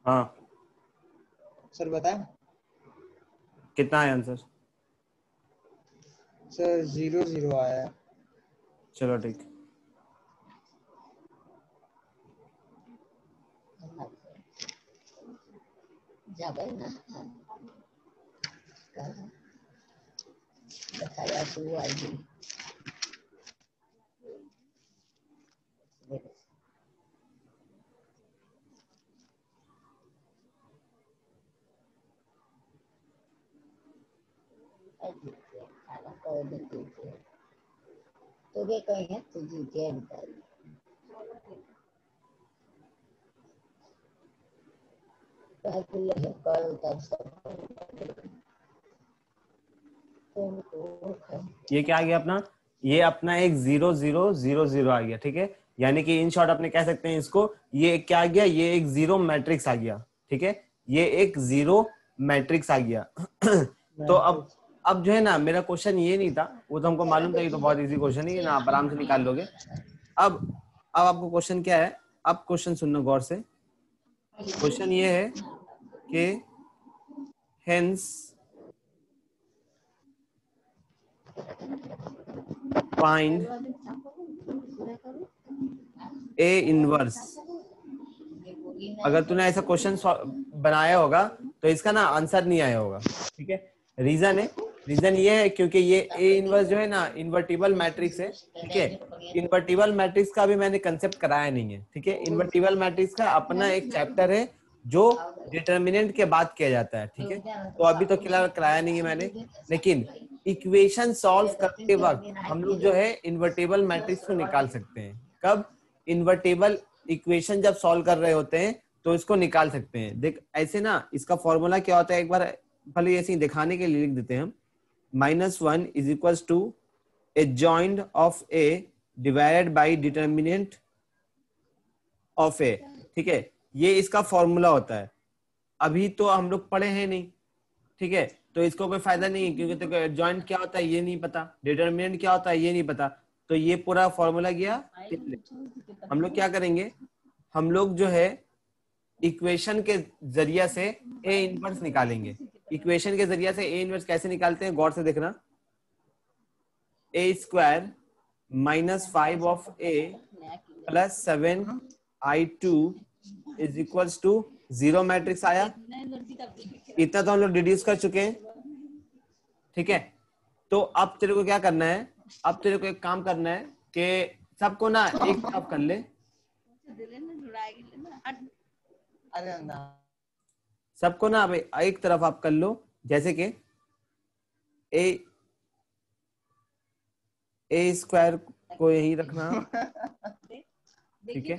हाँ, सर बताएं। कितना है आंसर? सर 0-0 आया है। चलो ठीक। जाबे ना दिखाया टू आईडी तो क्या कहें तुझे क्या बताइए ये क्या आ गया अपना, ये अपना एक 0 0 0 0 आ गया, ठीक है। यानी कि इन शॉर्ट अपने कह सकते हैं इसको, ये क्या आ गया, ये एक जीरो मैट्रिक्स आ गया, ठीक है। ये एक जीरो मैट्रिक्स आ गया। तो अब जो है ना, मेरा क्वेश्चन ये नहीं था, वो तो हमको मालूम था, ये तो बहुत इजी क्वेश्चन है ना, आप आराम से निकाल लोगे। अब आपको क्वेश्चन क्या है, अब क्वेश्चन सुनना गौर से। क्वेश्चन ये है कि हेंस फाइंड ए इनवर्स। अगर तूने ऐसा क्वेश्चन बनाया होगा तो इसका ना आंसर नहीं आया होगा, ठीक है। रीजन ये है क्योंकि ये ए इनवर्स जो है ना इन्वर्टिबल मैट्रिक्स है, ठीक है। इन्वर्टिबल मैट्रिक्स का भी मैंने कंसेप्ट कराया नहीं है, ठीक है। इन्वर्टिबल मैट्रिक्स का अपना एक चैप्टर है जो डिटर्मिनेंट के बाद किया जाता है, ठीक है। तो अभी तो फिलहाल कराया नहीं है मैंने, लेकिन इक्वेशन सॉल्व करते वक्त हम लोग जो है इन्वर्टिबल मैट्रिक्स को निकाल सकते हैं। कब? इन्वर्टिबल इक्वेशन जब सॉल्व कर रहे होते हैं तो इसको निकाल सकते हैं। देख ऐसे ना, इसका फॉर्मूला क्या होता है, एक बार भले ऐसे ही दिखाने के लिए लिख देते हैं हम। -1 is equal to adjoint of A divided by determinant of A, ठीक है। ये इसका फॉर्मूला होता है। अभी तो हम लोग पढ़े हैं नहीं, ठीक है, तो इसको कोई फायदा नहीं है, क्योंकि तो जॉइंट क्या होता है ये नहीं पता, डिटर्मिनेंट क्या होता है ये नहीं पता, तो ये पूरा फॉर्मूला गया। हम लोग क्या करेंगे, हम लोग जो है इक्वेशन के जरिया से ए इनवर्स निकालेंगे। इक्वेशन के जरिया से ए इनवर्स कैसे निकालते हैं, गौर से देखना। A square -5 of A plus 7i2 is equal to 0 matrix आया। इतना तो हम लोग डिड्यूस कर चुके हैं, ठीक है। तो अब तेरे को क्या करना है, अब तेरे को एक काम करना है कि सबको ना एक तरफ कर ले, सबको ना भाई एक तरफ आप कर लो, जैसे कि ए स्क्वायर को यही रखना, ठीक है।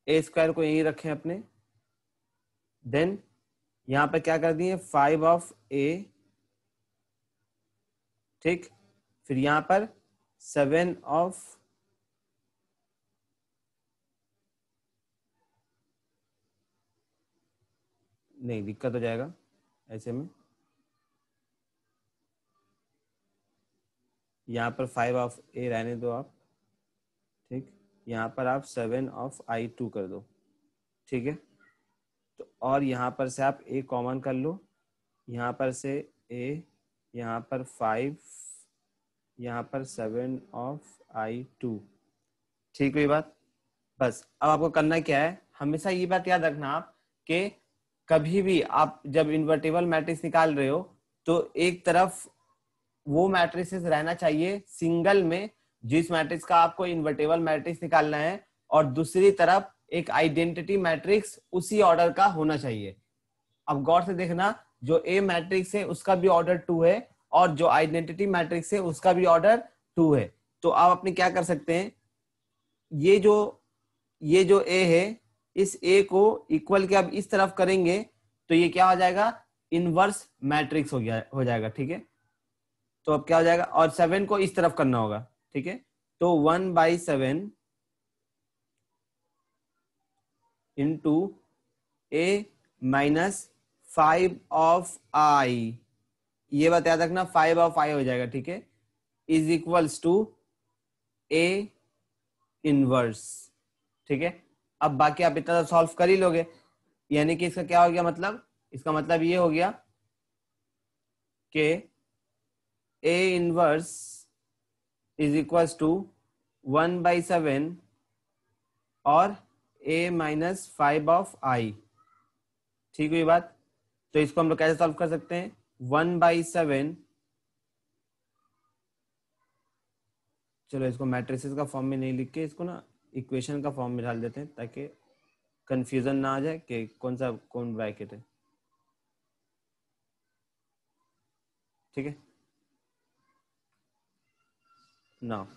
ए स्क्वायर को यही रखें अपने। देन यहां पर क्या कर दिए, 5 ऑफ ए, ठीक। फिर यहां पर 7 ऑफ नहीं, दिक्कत हो जाएगा ऐसे में। यहाँ पर 5 ऑफ ए रहने दो आप, ठीक। यहाँ पर आप 7 ऑफ i2 कर दो, ठीक है। तो और यहाँ पर से आप ए कॉमन कर लो, यहाँ पर से ए, यहाँ पर 5, यहाँ पर 7 ऑफ i2, ठीक हुई बात। बस अब आपको करना क्या है, हमेशा ये बात याद रखना आप कि कभी भी आप जब इन्वर्टिबल मैट्रिक्स निकाल रहे हो तो एक तरफ वो मैट्रिक्स रहना चाहिए सिंगल में जिस मैट्रिक्स का आपको इन्वर्टिबल मैट्रिक्स निकालना है, और दूसरी तरफ एक आइडेंटिटी मैट्रिक्स उसी ऑर्डर का होना चाहिए। अब गौर से देखना, जो ए मैट्रिक्स है उसका भी ऑर्डर 2 है, और जो आइडेंटिटी मैट्रिक्स है उसका भी ऑर्डर 2 है। तो आप अपने क्या कर सकते हैं, ये जो ए है, इस ए को इक्वल के अब इस तरफ करेंगे तो ये क्या हो जाएगा, इनवर्स मैट्रिक्स हो जाएगा, ठीक है। तो अब क्या हो जाएगा, और 7 को इस तरफ करना होगा, ठीक है। तो 1/7 इंटू ए -5 ऑफ आई, ये बात याद रखना, 5 ऑफ आई हो जाएगा, ठीक है, is equals to A inverse, ठीक है। अब बाकी आप इतना तो सॉल्व कर ही लोगे, यानी कि इसका क्या हो गया, मतलब इसका मतलब ये हो गया कि A inverse is equals to 1/7 और a माइनस 5 ऑफ i। ठीक हुई बात। तो इसको हम लोग कैसे सॉल्व कर सकते हैं? 1/7, चलो इसको मैट्रिसेस का फॉर्म में नहीं लिख के इसको ना इक्वेशन का फॉर्म में डाल देते हैं ताकि कंफ्यूजन ना आ जाए कि कौन ब्रैकेट है। ठीक है ना,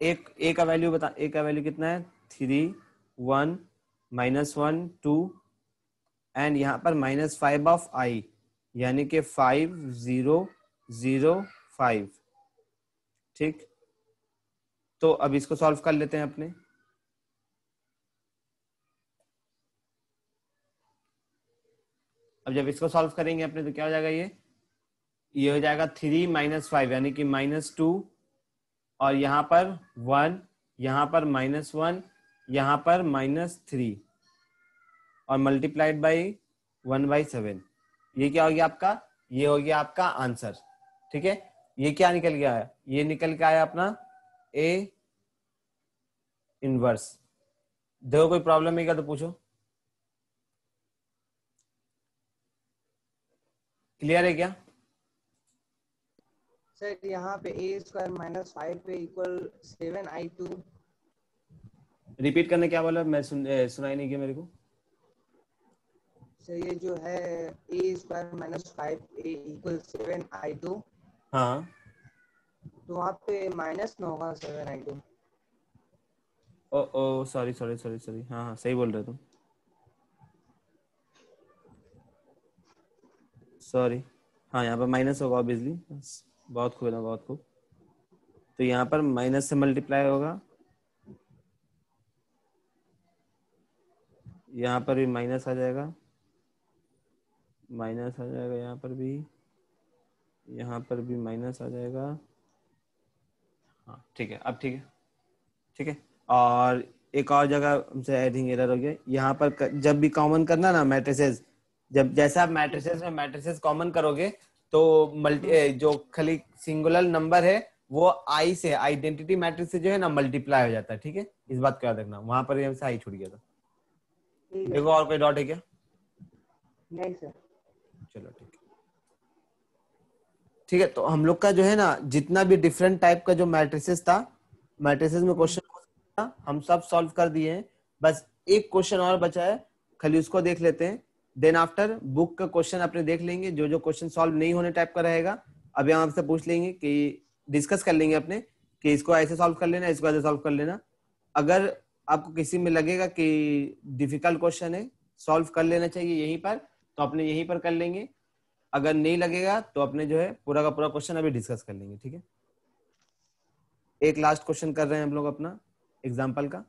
ए का वैल्यू बता, ए का वैल्यू कितना है? 3, 1, -1, 2 एंड यहाँ पर -5 ऑफ i, यानी कि 5, 0, 0, 5। ठीक, तो अब इसको सॉल्व कर लेते हैं अपने। अब जब इसको सॉल्व करेंगे अपने तो क्या हो जाएगा? ये हो जाएगा 3 -5 यानी कि -2, और यहाँ पर 1, यहाँ पर -1, यहाँ पर -3 और मल्टीप्लाइड बाई 1/7। ये क्या हो गया आपका? ये हो गया आपका आंसर। ठीक है, ये क्या निकल गया है? ये निकल के आया अपना ए इनवर्स। देखो कोई प्रॉब्लम है क्या तो पूछो। क्लियर है क्या? सर यहाँ पे a² - 5 पे इक्वल 7i2। रिपीट करने क्या बोला? मैं सुनाई नहीं किया मेरे को। सर ये जो है a² - 5 इक्वल 7i2, हाँ, तो वहाँ पे माइनस ना होगा 7i2। ओ ओ सॉरी सॉरी सॉरी सॉरी, हाँ हाँ सही बोल रहे तुम, सॉरी। हाँ यहाँ पर माइनस होगा ऑब्वियसली। बहुत खूब है ना, बहुत खूब। तो यहाँ पर माइनस से मल्टीप्लाई होगा, यहाँ पर भी माइनस आ जाएगा, माइनस आ जाएगा यहाँ पर भी, यहाँ पर भी माइनस आ जाएगा। हाँ ठीक है, अब ठीक है। ठीक है, और एक और जगह हमसे आई थिंक एरर हो गया। यहाँ पर जब भी कॉमन करना ना मैट्रिसेस, जब जैसे आप मैट्रिसेस में मैट्रिसेस कॉमन करोगे तो जो खाली सिंगुलर नंबर है वो आई से, आइडेंटिटी मैट्रिक्स से जो है ना मल्टीप्लाई हो जाता है। ठीक है, इस बात को याद रखना। वहां पर हमसे आई छूट गया था। देखो और कोई डॉट है क्या? नहीं सर। चलो ठीक है। ठीक है, तो हम लोग का जो है ना जितना भी डिफरेंट टाइप का जो मैट्रिसेस था, मैट्रिसेस में क्वेश्चन हम सब सॉल्व कर दिए हैं। बस एक क्वेश्चन और बचा है, खाली उसको देख लेते हैं। देन आफ्टर बुक का क्वेश्चन अपने देख लेंगे, जो जो क्वेश्चन सॉल्व नहीं होने टाइप का रहेगा अभी हम आपसे पूछ लेंगे कि डिस्कस कर लेंगे अपने कि इसको ऐसे सॉल्व कर लेना, इसको ऐसे सॉल्व कर लेना। अगर आपको किसी में लगेगा कि डिफिकल्ट क्वेश्चन है, सॉल्व कर लेना चाहिए यहीं पर, तो अपने यहीं पर कर लेंगे। अगर नहीं लगेगा तो अपने जो है पूरा का पूरा क्वेश्चन अभी डिस्कस कर लेंगे। ठीक है, एक लास्ट क्वेश्चन कर रहे हैं हम लोग अपना एग्जाम्पल का।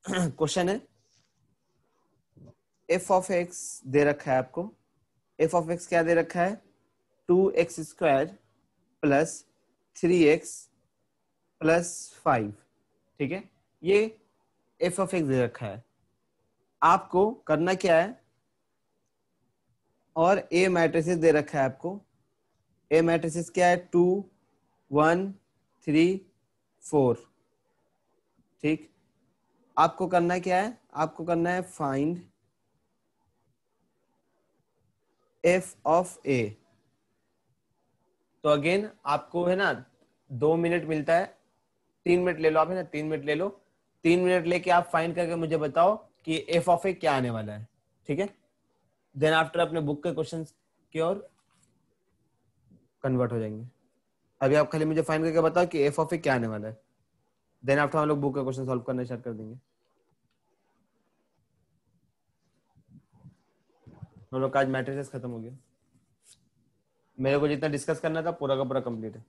क्वेश्चन है एफ ऑफ एक्स दे रखा है आपको। एफ ऑफ एक्स क्या दे रखा है? 2x² plus 3x plus 5। ठीक है, ये एफ ऑफ एक्स दे रखा है। आपको करना क्या है? और ए मैट्रिसेस दे रखा है आपको। ए मैट्रिसेस क्या है? 2, 1, 3, 4। ठीक, आपको करना क्या है? आपको करना है फाइंड एफ ऑफ ए। तो अगेन आपको है ना 2 मिनट मिलता है, 3 मिनट ले लो आप, है ना 3 मिनट ले लो। 3 मिनट लेके आप फाइंड करके मुझे बताओ कि एफ ऑफ ए क्या आने वाला है। ठीक है, देन आफ्टर अपने बुक के क्वेश्चंस की ओर कन्वर्ट हो जाएंगे। अभी आप खाली मुझे फाइंड करके बताओ कि एफ ऑफ ए क्या आने वाला है, देन आफ्टर हम लोग बुक का क्वेश्चन सॉल्व करना स्टार्ट कर देंगे। हम लोग का आज मैट्रिसेस खत्म हो गया। मेरे को जितना डिस्कस करना था पूरा का पूरा कंप्लीट है।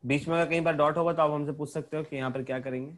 बीच में अगर कहीं बार डॉट होगा तो आप हमसे पूछ सकते हो कि यहाँ पर क्या करेंगे।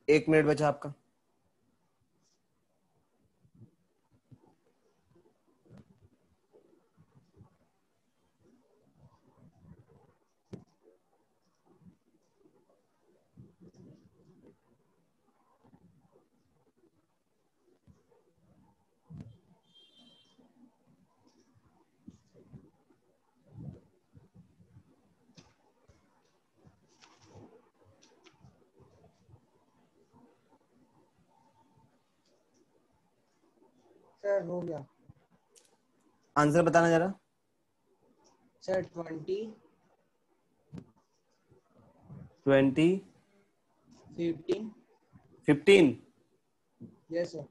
1 मिनट बचा आपका। सर हो गया आंसर बताना जरा। Sir 20 20 15 15 yes sir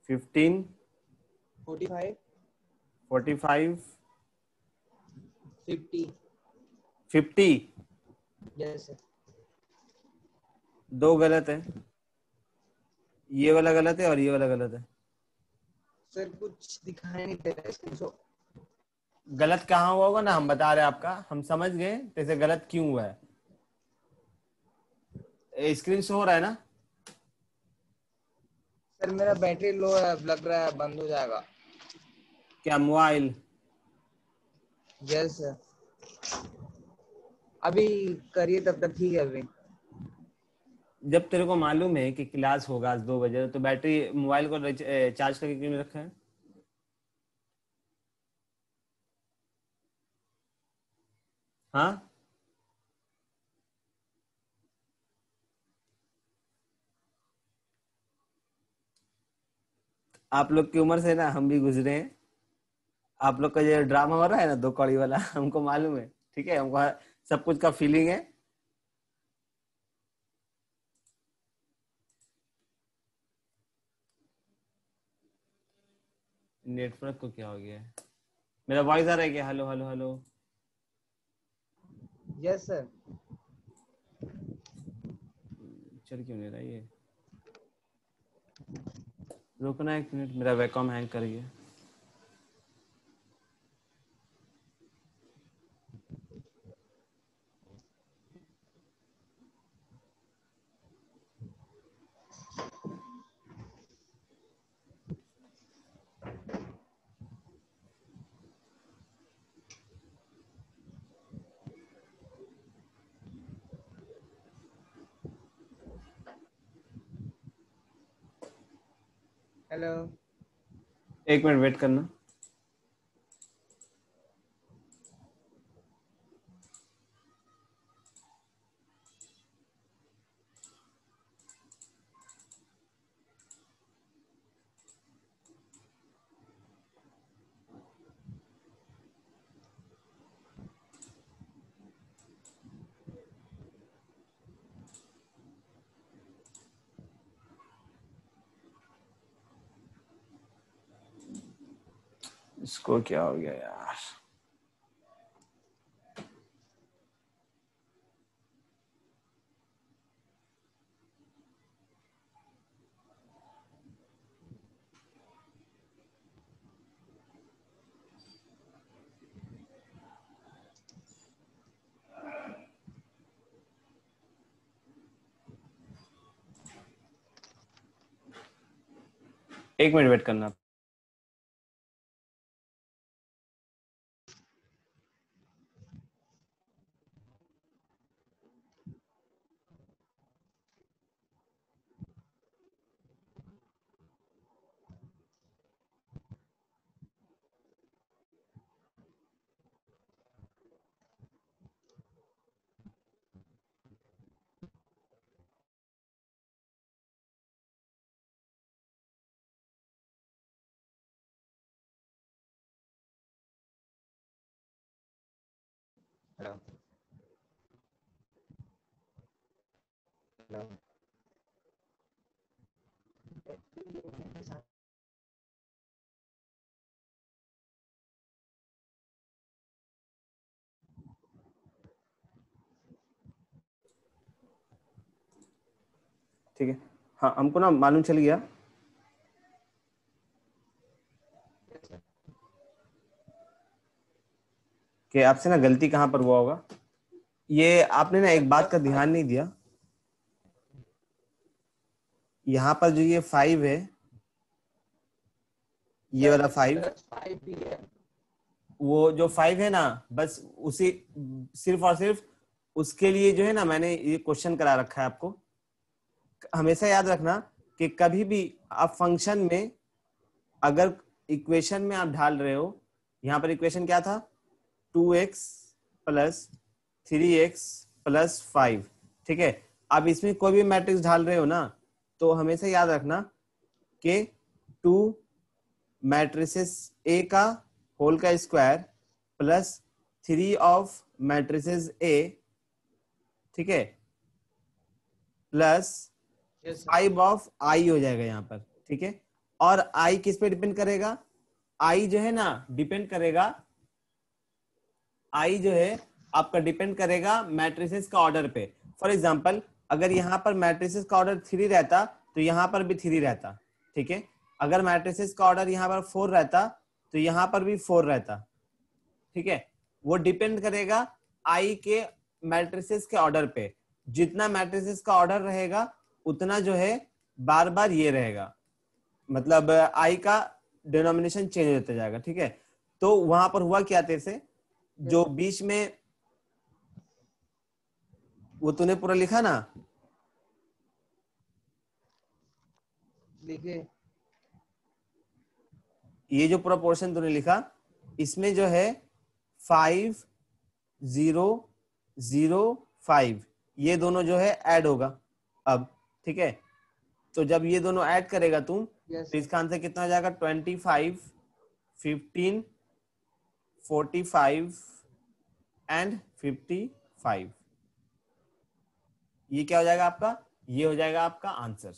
15 45 45 50 50। Yes sir 2 गलत है, ये वाला गलत है और ये वाला गलत है। सर कुछ दिखाई नहीं दे रहा है इसमें सो गलत कहाँ हुआ होगा ना, हम बता रहे हैं आपका, हम समझ गए जैसे गलत क्यों हुआ है। स्क्रीन शो हो रहा है ना? सर मेरा बैटरी लो है, लग रहा है बंद हो जाएगा। क्या मोबाइल? यस सर अभी करिए तब तक ठीक है अभी। जब तेरे को मालूम है कि क्लास होगा आज 2 बजे, तो बैटरी मोबाइल को चार्ज करके क्यों नहीं रखा है? हाँ, आप लोग की उम्र से ना हम भी गुजरे हैं। आप लोग का जो ड्रामा हो रहा है ना 2 कौड़ी वाला, हमको मालूम है, ठीक है, हमको सब कुछ का फीलिंग है। नेटवर्क को क्या हो गया है? मेरा वॉइस आ रहा है क्या? Hello hello hello. Yes sir चल क्यों नहीं रहा ये? रुकना 1 मिनट, मेरा वेकॉम हैंग कर गया। हेलो 1 मिनट वेट करना। इसको क्या हो गया यार? एक मिनट वेट करना। हेलो हेलो ठीक है, हाँ हमको ना मालूम चल गया कि आपसे ना गलती कहाँ पर हुआ होगा। ये आपने ना एक बात का ध्यान नहीं दिया। यहाँ पर जो ये 5 है, ये वाला 5, +5 भी है। वो जो 5 है ना, बस उसी सिर्फ और सिर्फ उसके लिए जो है ना मैंने ये क्वेश्चन करा रखा है आपको। हमेशा याद रखना कि कभी भी आप फंक्शन में अगर इक्वेशन में आप ढाल रहे हो, यहाँ पर इक्वेशन क्या था, 2x प्लस 3x प्लस 5, ठीक है। अब इसमें कोई भी मैट्रिक्स ढाल रहे हो ना, तो हमेशा याद रखना कि 2 मैट्रिसेस A का होल का square plus 3 of matrices A, ठीक है, plus Yes, sir. 5 of I हो जाएगा यहाँ पर, ठीक है। और I किस पे डिपेंड करेगा, I जो है ना डिपेंड करेगा, I जो है आपका डिपेंड करेगा मैट्रिसेस का ऑर्डर पे। फॉर एग्जांपल अगर यहाँ पर मैट्रिसेस का ऑर्डर 3 रहता तो यहाँ पर भी 3 रहता, ठीक है। अगर मैट्रिसेस का ऑर्डर यहाँ पर 4 रहता तो यहाँ पर भी 4 रहता, ठीक है। वो डिपेंड करेगा आई के मैट्रिसेस के ऑर्डर पे। जितना मैट्रिसेस का ऑर्डर रहेगा उतना जो है बार बार ये रहेगा, मतलब आई का डिनोमिनेशन चेंज होता जाएगा, ठीक है। तो वहां पर हुआ क्या तेरे से, जो बीच में वो तूने पूरा लिखा ना, लिखे। ये जो पूरा पोर्शन तूने लिखा, इसमें जो है 5 0 0 5 ये दोनों जो है ऐड होगा अब, ठीक है। तो जब ये दोनों ऐड करेगा तुम, Yes, तो इसका आंसर कितना हो जाएगा, 25 15 45 एंड 55। ये क्या हो जाएगा आपका, ये हो जाएगा आपका आंसर,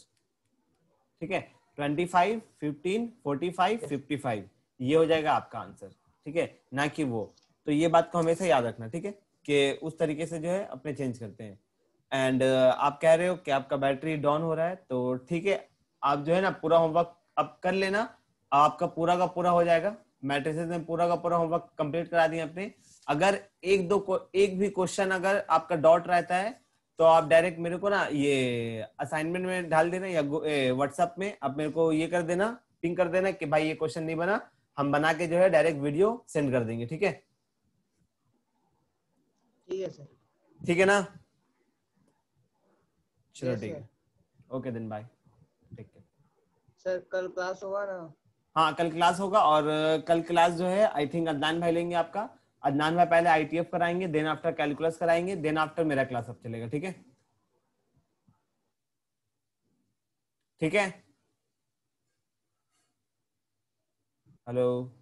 ठीक है। 25 15 45 55 ये हो जाएगा आपका आंसर, ठीक है, ना कि वो। तो ये बात को हमेशा याद रखना, ठीक है, कि उस तरीके से जो है अपने चेंज करते हैं। एंड आप कह रहे हो कि आपका बैटरी डाउन हो रहा है, तो ठीक है, आप जो है ना पूरा होमवर्क अब कर लेना, आपका पूरा का पूरा हो जाएगा। मैट्रिसेस में पूरा का पूरा होमवर्क कंप्लीट करा दिए अपने। अगर एक भी क्वेश्चन अगर आपका डॉट रहता है तो आप डायरेक्ट मेरे को ना ये असाइनमेंट में डाल देना, या व्हाट्सएप में आप मेरे को ये कर देना, पिंग कर देना कि भाई ये क्वेश्चन नहीं बना, हम बना के जो है डायरेक्ट वीडियो सेंड कर देंगे, ठीक है। ठीक है सर। ठीक है ना, चलो Yes, ठीक sir. है, okay then bye, take care. Sir कल क्लास होगा ना? हाँ कल क्लास होगा, और कल क्लास जो है आई थिंक अदनान भाई लेंगे आपका। अदनान भाई पहले आईटीएफ कराएंगे, देन आफ्टर कैलकुलस कराएंगे, देन आफ्टर मेरा क्लास अब चलेगा, ठीक है। ठीक है, हेलो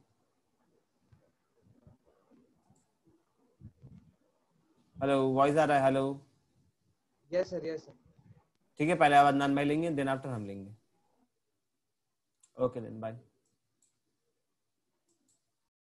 हेलो, वॉइस आ रहा है, hello. Yes sir, yes sir. ठीक है, पहले आप अदनान भाई लेंगे, देन आफ्टर हम लेंगे। Okay then bye.